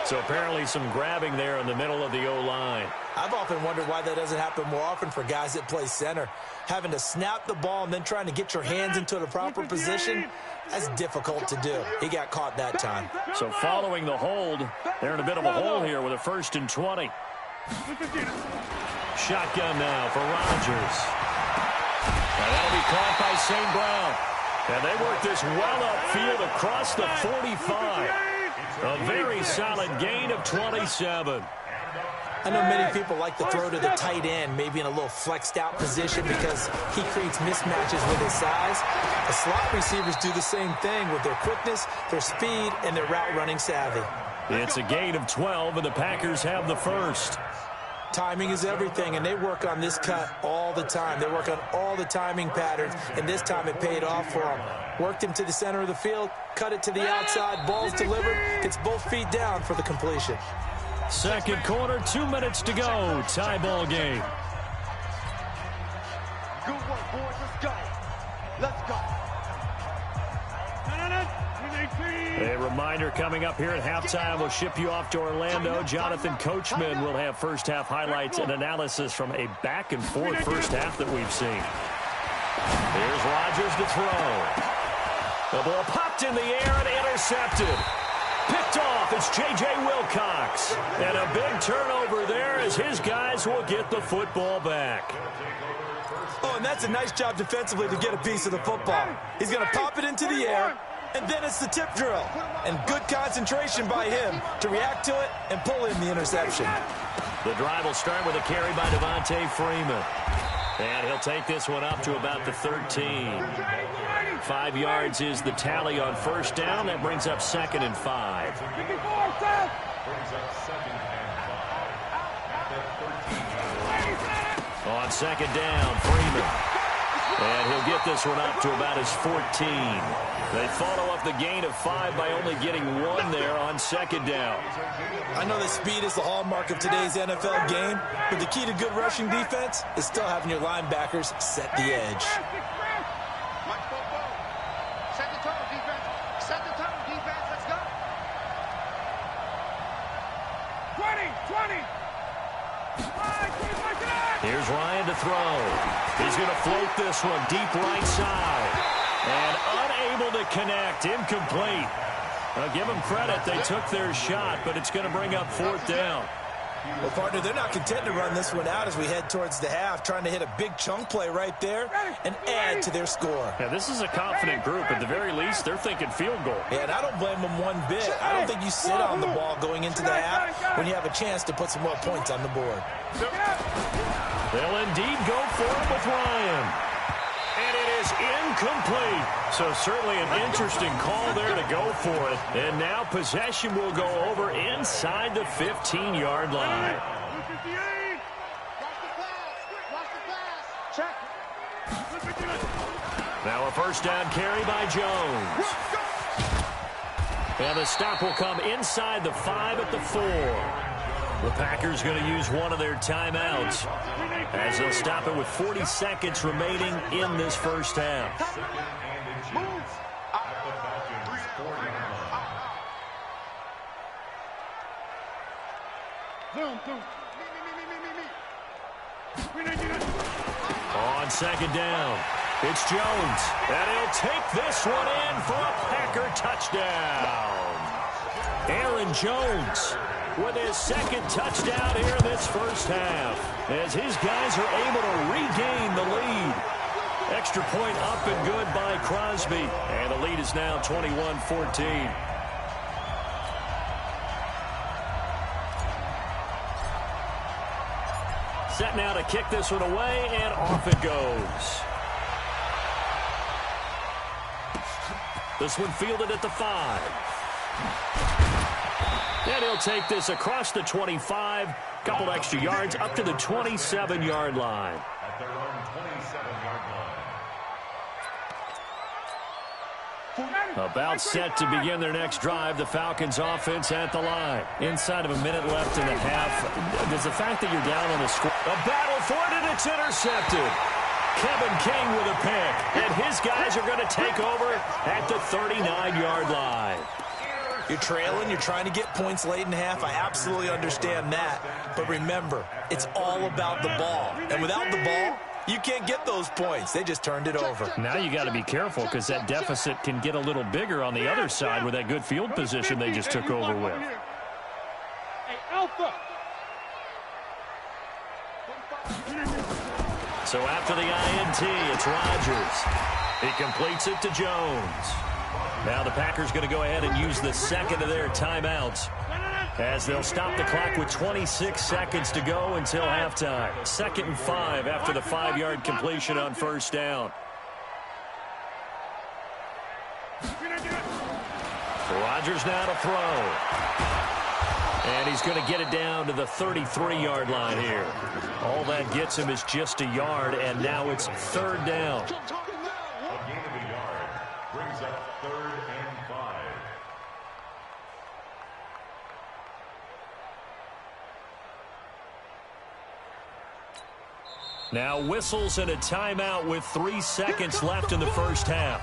So apparently some grabbing there in the middle of the O-line. I've often wondered why that doesn't happen more often for guys that play center. Having to snap the ball and then trying to get your hands into the proper position, that's difficult to do. He got caught that time. So following the hold, they're in a bit of a hole here with a 1st and 20. Shotgun now for Rodgers. And that'll be caught by St. Brown. And they work this well upfield across the 45. A very solid gain of 27. I know many people like to throw to the tight end, maybe in a little flexed out position because he creates mismatches with his size. The slot receivers do the same thing with their quickness, their speed, and their route running savvy. It's a gain of 12, and the Packers have the first. Timing is everything, and they work on this cut all the time. They work on all the timing patterns, and this time it paid off for them. Worked him to the center of the field, cut it to the outside, ball's delivered, gets both feet down for the completion. Second quarter, 2 minutes to go. Tie ball game. Good work, boys. Let's go. Let's go. A reminder coming up here at halftime. We'll ship you off to Orlando. Jonathan Coachman will have first half highlights and analysis from a back and forth first half that we've seen. Here's Rodgers to throw. The ball popped in the air and intercepted. Picked off. It's J.J. Wilcox. And a big turnover there as his guys will get the football back. Oh, and that's a nice job defensively to get a piece of the football. He's going to pop it into the air, and then it's the tip drill. And good concentration by him to react to it and pull in the interception. The drive will start with a carry by Devontae Freeman. And he'll take this one up to about the 13. 5 yards is the tally on first down. That brings up 2nd and 5. On 2nd down, Freeman. And he'll get this one up to about his 14. They follow up the gain of 5 by only getting 1 there on 2nd down. I know that speed is the hallmark of today's NFL game, but the key to good rushing defense is still having your linebackers set the edge. Set the tone, defense. Set the tone, defense. Let's go. 20. Here's Ryan to throw. He's going to float this one deep right side. And unable to connect. Incomplete. I'll give them credit. They took their shot, but it's going to bring up 4th down. Well, partner, they're not content to run this one out as we head towards the half, trying to hit a big chunk play right there and add to their score. Yeah, this is a confident group. At the very least, they're thinking field goal. Yeah, and I don't blame them one bit. I don't think you sit on the ball going into the half when you have a chance to put some more points on the board. They'll indeed go for it with Ryan. And it is incomplete. So certainly an interesting call there to go for it. And now possession will go over inside the 15-yard line. Now a first down carry by Jones. And the stop will come inside the 5 at the 4. The Packers going to use one of their timeouts as they'll stop it with 40 seconds remaining in this first half. On 2nd down, it's Jones, and he'll take this one in for a Packer touchdown. Aaron Jones with his 2nd touchdown here in this first half, as his guys are able to regain the lead. Extra point up and good by Crosby, and the lead is now 21-14. Set now to kick this one away, and off it goes. This one fielded at the 5. And he'll take this across the 25, couple extra yards up to the 27-yard line. At their own 27-yard line. About set to begin their next drive, the Falcons offense at the line. Inside of a minute left in the half. Does the fact that you're down on the score... A battle for it, and it's intercepted. Kevin King with a pick, and his guys are going to take over at the 39-yard line. You're trailing, you're trying to get points late in half. I absolutely understand that. But remember, it's all about the ball. And without the ball, you can't get those points. They just turned it over. Now you got to be careful because that deficit can get a little bigger on the other side with that good field position they just took over with. Hey, Alpha. So after the INT, it's Rodgers. He completes it to Jones. Now the Packers going to go ahead and use the 2nd of their timeouts as they'll stop the clock with 26 seconds to go until halftime. 2nd and 5 after the 5-yard completion on first down. Rodgers now to throw. And he's going to get it down to the 33-yard line here. All that gets him is just a yard, and now it's 3rd down. A gain of a yard brings up 3rd and 5. Now whistles and a timeout with 3 seconds left in the first half.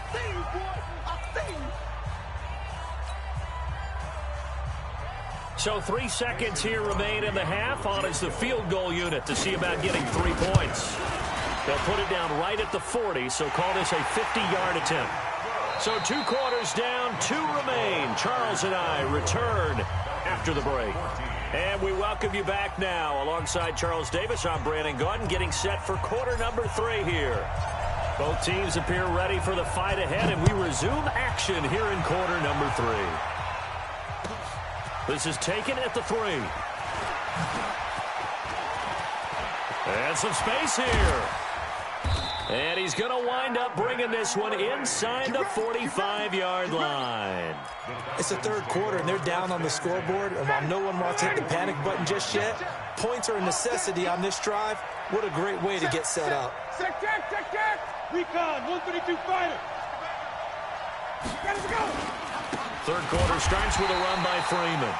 So 3 seconds here remain in the half. On is the field goal unit to see about getting 3 points. They'll put it down right at the 40, so call this a 50-yard attempt. So 2 quarters down, 2 remain. Charles and I return after the break. And we welcome you back now. Alongside Charles Davis, I'm Brandon Gaudin, getting set for quarter number 3 here. Both teams appear ready for the fight ahead, and we resume action here in quarter number 3. This is taken at the 3. And some space here. And he's going to wind up bringing this one inside the 45-yard line. It's the third quarter, and they're down on the scoreboard. And while no one wants to hit the panic button just yet, points are a necessity on this drive. What a great way to get set up. Check. Recon, 132 fighter. Gotta go. Third quarter starts with a run by Freeman.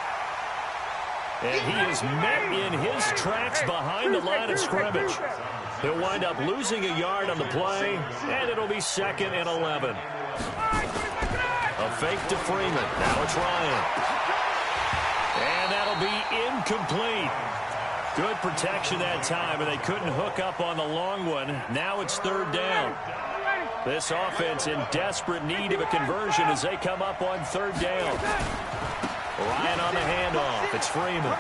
And he is met in his tracks behind the line of scrimmage. He'll wind up losing a yard on the play, and it'll be 2nd and 11. A fake to Freeman. Now it's Ryan. And that'll be incomplete. Good protection that time, and they couldn't hook up on the long one. Now it's 3rd down. This offense in desperate need of a conversion as they come up on 3rd down. Ryan on the handoff. It's Freeman.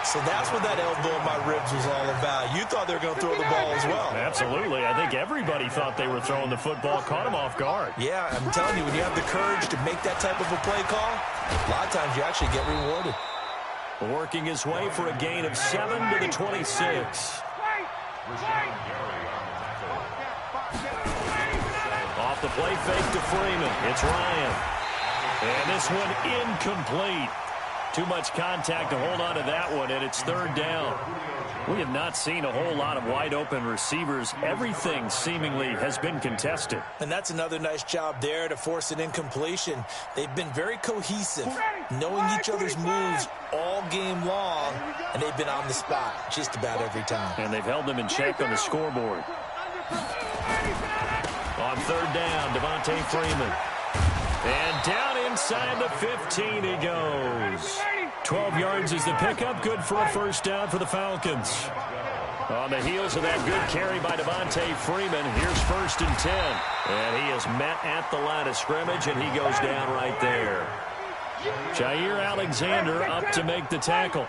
So that's what that elbow in my ribs was all about. You thought they were going to throw the ball as well. Absolutely. I think everybody thought they were throwing the football, caught him off guard. Yeah, I'm telling you, when you have the courage to make that type of a play call, a lot of times you actually get rewarded. Working his way for a gain of 7 to the 26. Off the play fake to Freeman. It's Ryan. And this one incomplete. Too much contact to hold on to that one, and it's 3rd down. We have not seen a whole lot of wide-open receivers. Everything seemingly has been contested. And that's another nice job there to force an incompletion. They've been very cohesive, knowing each other's moves all game long, and they've been on the spot just about every time. And they've held them in check on the scoreboard. On 3rd down, Devontae Freeman. And down inside the 15 he goes. 12 yards is the pickup. Good for a 1st down for the Falcons. On the heels of that good carry by Devontae Freeman, here's 1st and 10. And he is met at the line of scrimmage, and he goes down right there. Jair Alexander up to make the tackle.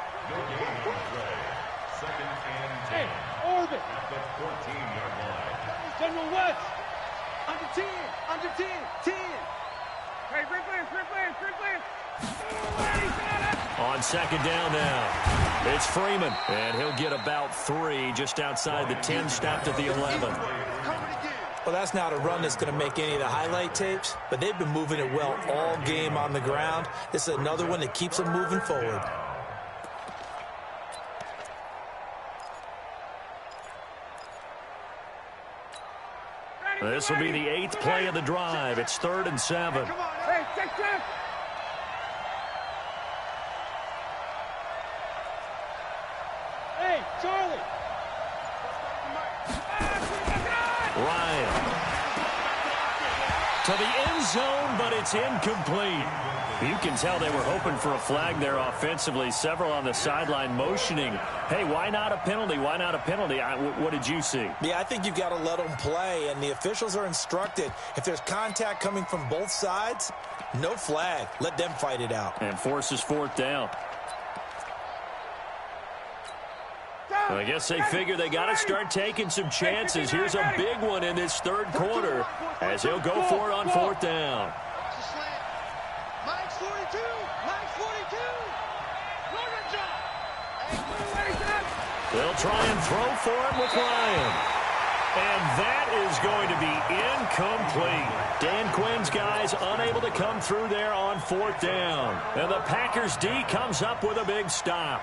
Hey, Orbit. General West. Under 10, under 10, 10. Hey, great play. On 2nd down now, it's Freeman, and he'll get about 3 just outside the 10, stopped at the 11. Well, that's not a run that's going to make any of the highlight tapes, but they've been moving it well all game on the ground. This is another one that keeps them moving forward. This will be the 8th play of the drive. It's 3rd and 7. Hey, check. Hey, Charlie. Ryan. To the end zone, but it's incomplete. You can tell they were hoping for a flag there offensively. Several on the sideline motioning, hey, why not a penalty? Why not a penalty? What did you see? Yeah, I think you've got to let them play, and the officials are instructed. If there's contact coming from both sides, no flag. Let them fight it out. And forces 4th down. Well, I guess they figure they got to start taking some chances. Here's a big one in this 3rd quarter as he'll go for it on 4th down. Mike's 42. Mike's 42. They'll try and throw for him with Ryan. And that is going to be incomplete. Dan Quinn's guys unable to come through there on 4th down. And the Packers D comes up with a big stop.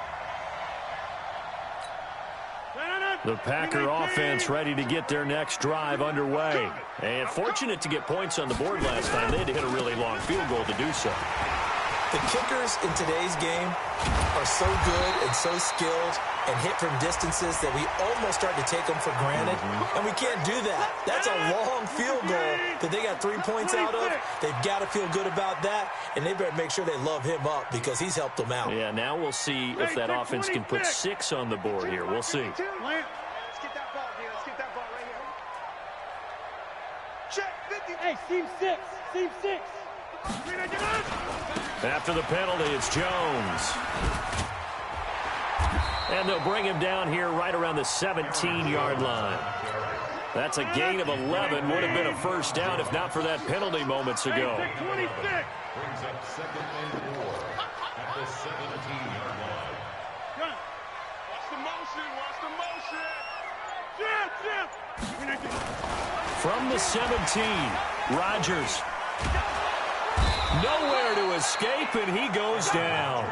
The Packer offense ready to get their next drive underway. And fortunate to get points on the board last time. They had to hit a really long field goal to do so. The kickers in today's game are so good and so skilled and hit from distances that we almost start to take them for granted, and we can't do that. That's a long field goal that they got 3 points out of. They've got to feel good about that, and they better make sure they love him up because he's helped them out. Yeah, now we'll see if that offense can put 6 on the board here. We'll see. Let's get that ball, dude. Let's get that ball right here. Check 50. Hey, seam 6. Seam 6. After the penalty, it's Jones. And they'll bring him down here right around the 17-yard line. That's a gain of 11. Would have been a first down if not for that penalty moments ago. 26. Brings up 2nd and 4 at the 17-yard line. Watch the motion. Watch the motion. From the 17, Rodgers. Nowhere to escape, and he goes down.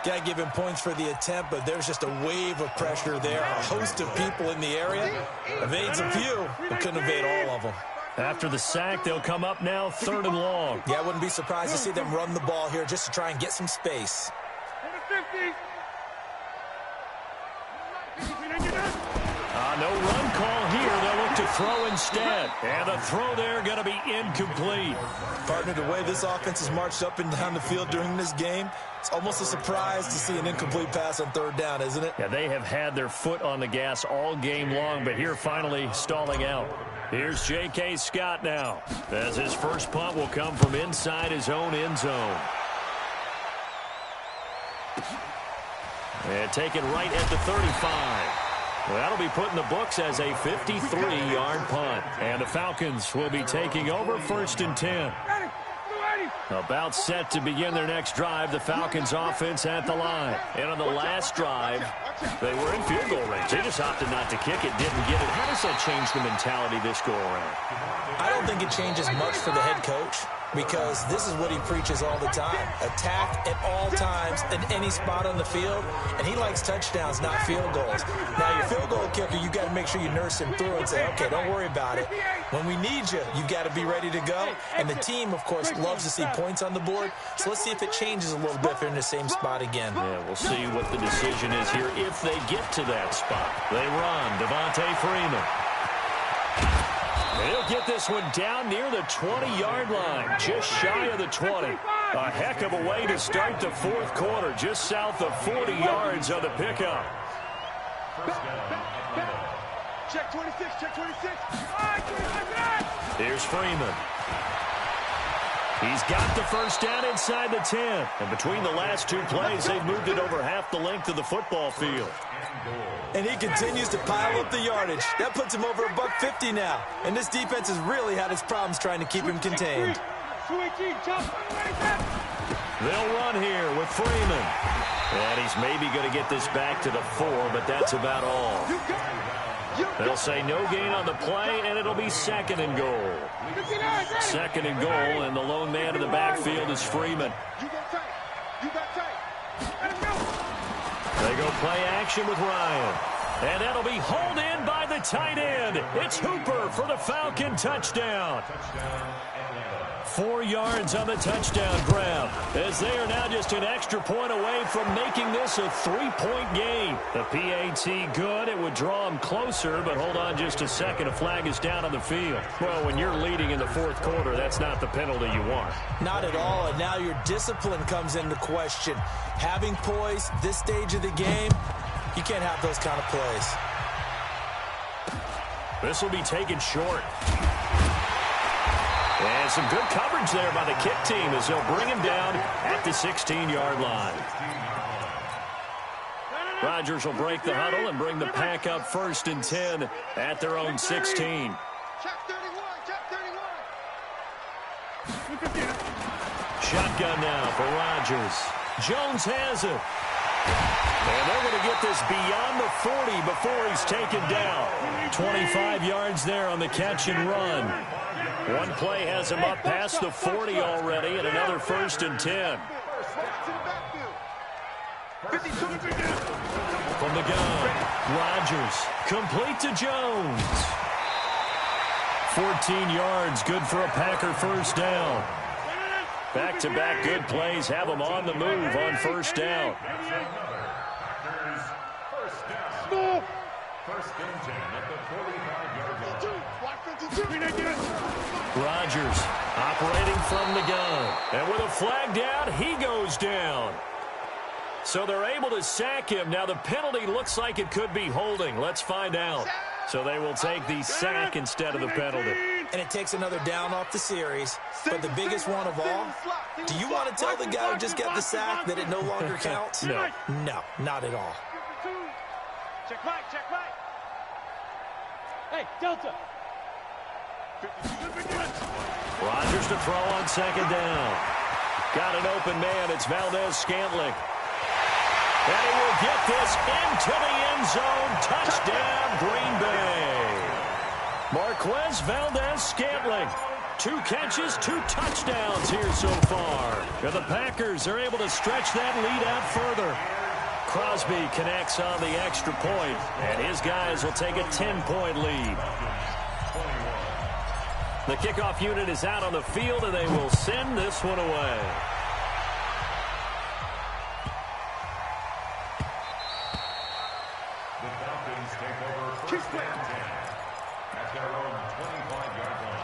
Got to give him points for the attempt, but there's just a wave of pressure there. A host of people in the area. Evades a few, but couldn't evade all of them. After the sack, they'll come up now 3rd and long. Yeah, I wouldn't be surprised to see them run the ball here just to try and get some space. No run call here. They'll look to throw instead. And the throw there going to be incomplete. Partner, the way this offense has marched up and down the field during this game, it's almost a surprise to see an incomplete pass on 3rd down, isn't it? Yeah, they have had their foot on the gas all game long, but here finally stalling out. Here's J.K. Scott now, as his first punt will come from inside his own end zone. And taken right at the 35. Well, that'll be put in the books as a 53-yard punt. And the Falcons will be taking over 1st and 10. About set to begin their next drive. The Falcons offense at the line. And on the last drive, they were in field goal range. They just opted not to kick it, didn't get it. How does that change the mentality this go around? I don't think it changes much for the head coach, because this is what he preaches all the time. Attack at all times in any spot on the field, and he likes touchdowns, not field goals. Now, your field goal kicker, you got to make sure you nurse him through and say, okay, don't worry about it. When we need you, you got to be ready to go. And the team, of course, loves to see points on the board, so let's see if it changes a little bit if they're in the same spot again. Yeah, we'll see what the decision is here if they get to that spot. They run. Devontae Freeman. He'll get this one down near the 20-yard line, just shy of the 20. A heck of a way to start the 4th quarter, just south of 40 yards on the pickup. Check 26. Check 26. Here's Freeman. He's got the first down inside the 10. And between the last 2 plays, they've moved it over half the length of the football field. And he continues to pile up the yardage. That puts him over $150 now. And this defense has really had its problems trying to keep him contained. They'll run here with Freeman. And he's maybe going to get this back to the 4, but that's about all. They'll say no gain on the play, and it'll be 2nd and goal. 2nd and goal, and the lone man in the backfield is Freeman. They go play action with Ryan. And that'll be hauled in by the tight end. It's Hooper for the Falcon touchdown. 4 yards on the touchdown grab, as they are now just an extra point away from making this a 3-point game. The PAT good. It would draw them closer, but hold on just a second. A flag is down on the field. Well, when you're leading in the 4th quarter, that's not the penalty you want. Not at all, and now your discipline comes into question. Having poise this stage of the game, you can't have those kind of plays. This will be taken short. And some good coverage there by the kick team as they'll bring him down at the 16-yard line. Rodgers will break the huddle and bring the pack up 1st and 10 at their own 16. Shotgun now for Rodgers. Jones has it. And they're going to get this beyond the 40 before he's taken down. 25 yards there on the catch and run. One play has him up past the 40 already, and another 1st and 10. From the gun, Rodgers, complete to Jones. 14 yards, good for a Packer first down. Back-to-back good plays have them on the move on first down. First and 10 at the 45-yard line. Rodgers operating from the gun. And with a flag down, he goes down. So they're able to sack him. Now the penalty looks like it could be holding. Let's find out. So they will take the sack instead of the penalty. And it takes another down off the series. But the biggest one of all, do you want to tell the guy who just got the sack that it no longer counts? No. No, not at all. Check right, check right. Hey, Delta. Rodgers to throw on second down. Got an open man. It's Valdez-Scantling. And he will get this into the end zone. Touchdown, Green Bay. Marquez Valdez-Scantling. 2 catches, 2 touchdowns here so far. And the Packers are able to stretch that lead out further. Crosby connects on the extra point, and his guys will take a 10-point lead. The kickoff unit is out on the field, and they will send this one away. The Falcons take over first and 10 at their own 25-yard line.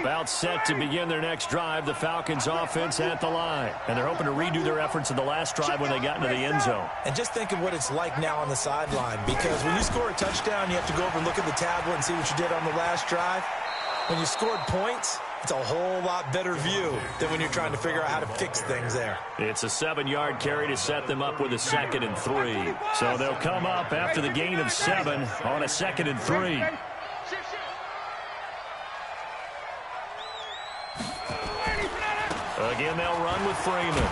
About set to begin their next drive, the Falcons offense at the line. And they're hoping to redo their efforts in the last drive when they got into the end zone. And just think of what it's like now on the sideline, because when you score a touchdown, you have to go over and look at the tablet and see what you did on the last drive. When you scored points, it's a whole lot better view than when you're trying to figure out how to fix things there. It's a 7-yard carry to set them up with a 2nd and 3. So they'll come up after the gain of 7 on a 2nd and 3. Again, they'll run with Freeman.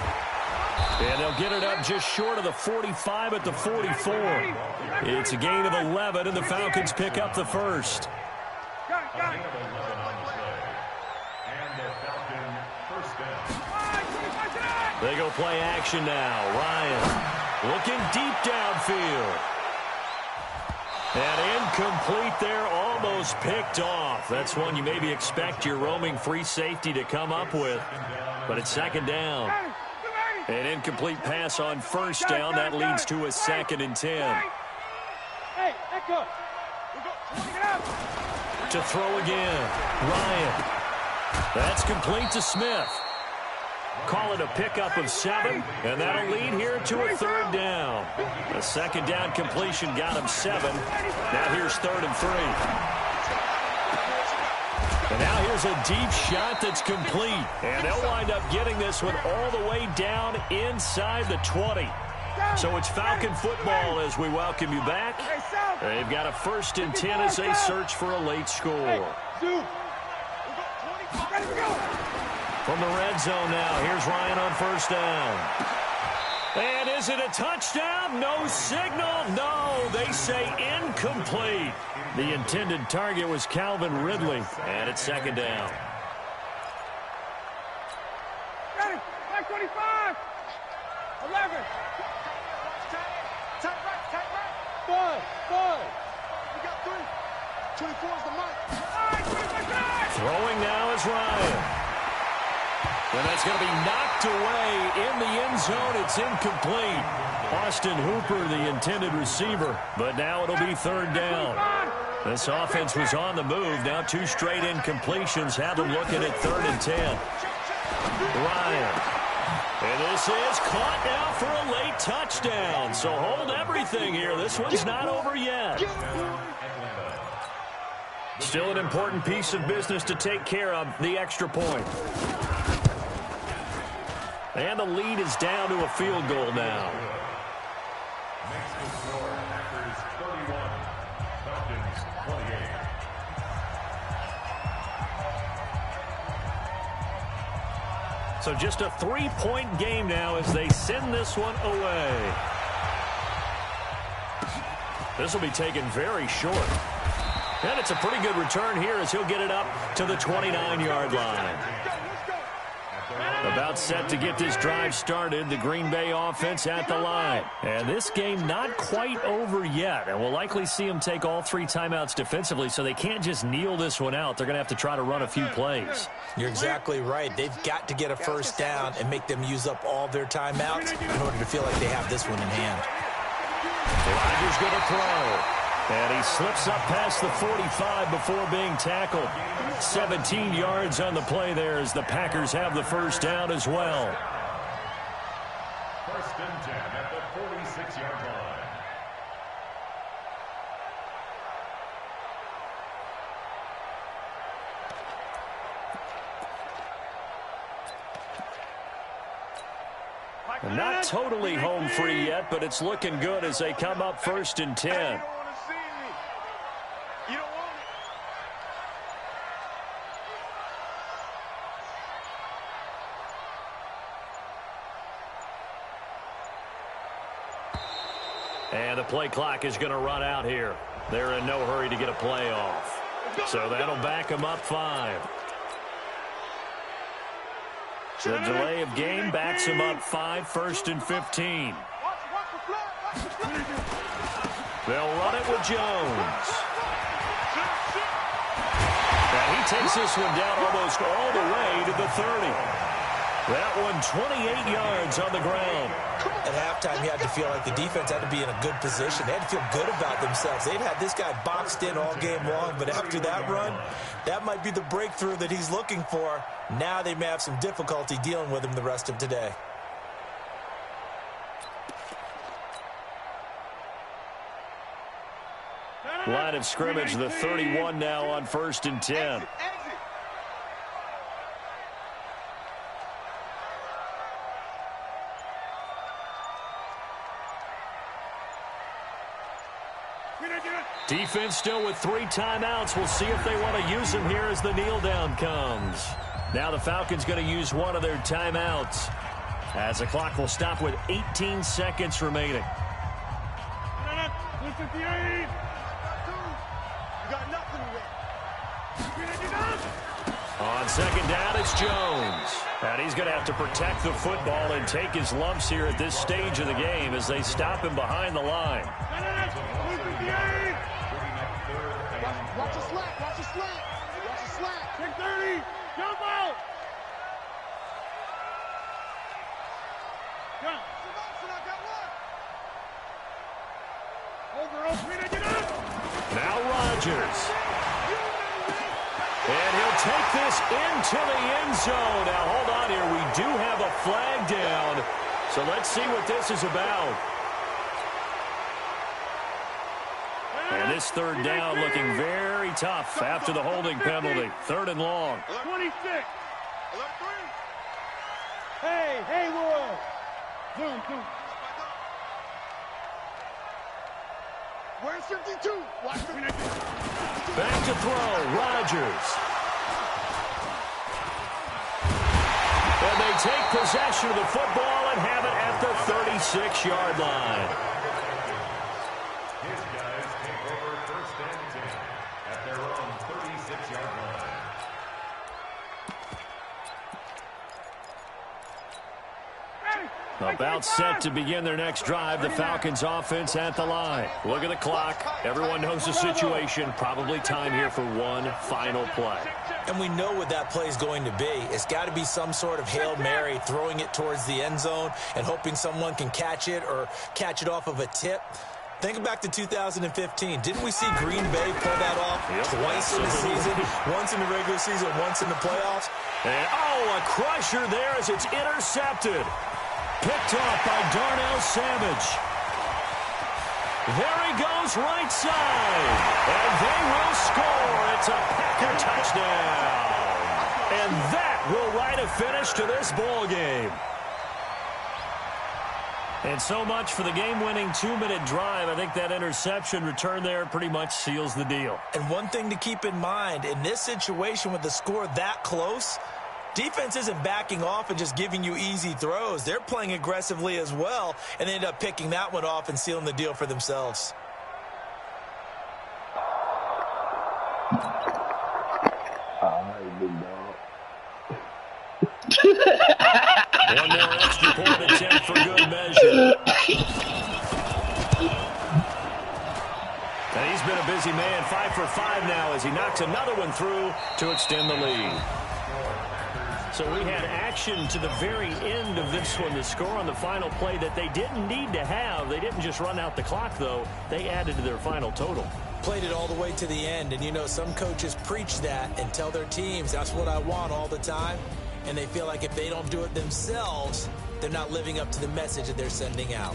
And they'll get it up just short of the 45 at the 44. It's a gain of 11, and the Falcons pick up the first. They go play action now. Ryan looking deep downfield. And incomplete there, almost picked off. That's one you maybe expect your roaming free safety to come up with. But it's 2nd down. An incomplete pass on first down. That leads to a 2nd and 10. Hey, Echo. To throw again. Ryan. That's complete to Smith. Call it a pickup of 7, and that'll lead here to a 3rd down. A 2nd down completion got him 7. Now here's 3rd and 3. And now here's a deep shot that's complete. And they'll wind up getting this one all the way down inside the 20. So it's Falcon football as we welcome you back. They've got a 1st and 10 as they search for a late score. From the red zone now, here's Ryan on first down. And is it a touchdown? No signal. No, they say incomplete. The intended target was Calvin Ridley, and it's 2nd down. Got him. 25. 11. Tight right. 5. We got 3. 24 is the mark. Throwing now is Ryan. And that's going to be knocked away in the end zone. It's incomplete. Austin Hooper, the intended receiver. But now it'll be 3rd down. This offense was on the move. Now 2 straight incompletions have them looking at 3rd and 10. Ryan. And this is caught now for a late touchdown. So hold everything here. This one's not over yet. Still an important piece of business to take care of, the extra point. And the lead is down to a field goal now. Makes the score Packers 31, Falcons 28. So just a 3-point game now as they send this one away. This will be taken very short. And it's a pretty good return here as he'll get it up to the 29-yard line. About set to get this drive started, the Green Bay offense at the line. And this game not quite over yet, and we'll likely see them take all 3 timeouts defensively, so they can't just kneel this one out. They're going to have to try to run a few plays. You're exactly right. They've got to get a first down and make them use up all their timeouts in order to feel like they have this one in hand. Rodgers going to throw. And he slips up past the 45 before being tackled. 17 yards on the play there as the Packers have the first down as well. First and 10 at the 46-yard line. Not totally home free yet, but it's looking good as they come up first and 10. And the play clock is going to run out here. They're in no hurry to get a play off. So that'll back them up 5. The delay of game backs them up 5, first and 15. They'll run it with Jones. And he takes this one down almost all the way to the 30. That one 28 yards on the ground. At halftime, you had to feel like the defense had to be in a good position. They had to feel good about themselves. They'd had this guy boxed in all game long, but after that run, that might be the breakthrough that he's looking for. Now they may have some difficulty dealing with him the rest of today. Line of scrimmage, the 31 now on first and 10. Defense still with 3 timeouts. We'll see if they want to use them here as the kneel down comes. Now the Falcons going to use one of their timeouts as the clock will stop with 18 seconds remaining. On second down, it's Jones. And he's going to have to protect the football and take his lumps here at this stage of the game as they stop him behind the line. Watch the slack, watch the slack. Watch the slack. Take 30. Jump out. Jump. Now Rodgers. And he'll take this into the end zone. Now, hold on here. We do have a flag down. So let's see what this is about. And this third down looking very tough after the holding penalty. 3rd and long. 26. Hey, Roy. Zoom. Where's 52? Back to throw, Rodgers. And they take possession of the football and have it at the 36-yard line. His guys take over first and 10 at their own 36-yard line. About set to begin their next drive, the Falcons offense at the line. Look at the clock. Everyone knows the situation. Probably time here for one final play. And we know what that play is going to be. It's got to be some sort of Hail Mary, throwing it towards the end zone and hoping someone can catch it or catch it off of a tip. Think back to 2015. Didn't we see Green Bay pull that off twice in the season? Once in the regular season, once in the playoffs? And, a crusher there as it's intercepted. Picked off by Darnell Savage. There he goes right side. And they will score. It's a Packer touchdown. And that will write a finish to this ball game. And so much for the game-winning 2-minute drive. I think that interception return there pretty much seals the deal. And one thing to keep in mind, in this situation with the score that close, defense isn't backing off and just giving you easy throws. They're playing aggressively as well, and they end up picking that one off and sealing the deal for themselves. All right, big dog. busy man, 5 for 5 now as he knocks another one through to extend the lead. So we had action to the very end of this one. The score on the final play that they didn't need to have. They didn't just run out the clock, though. They added to their final total. Played it all the way to the end. And, you know, some coaches preach that and tell their teams, that's what I want all the time. And they feel like if they don't do it themselves, they're not living up to the message that they're sending out.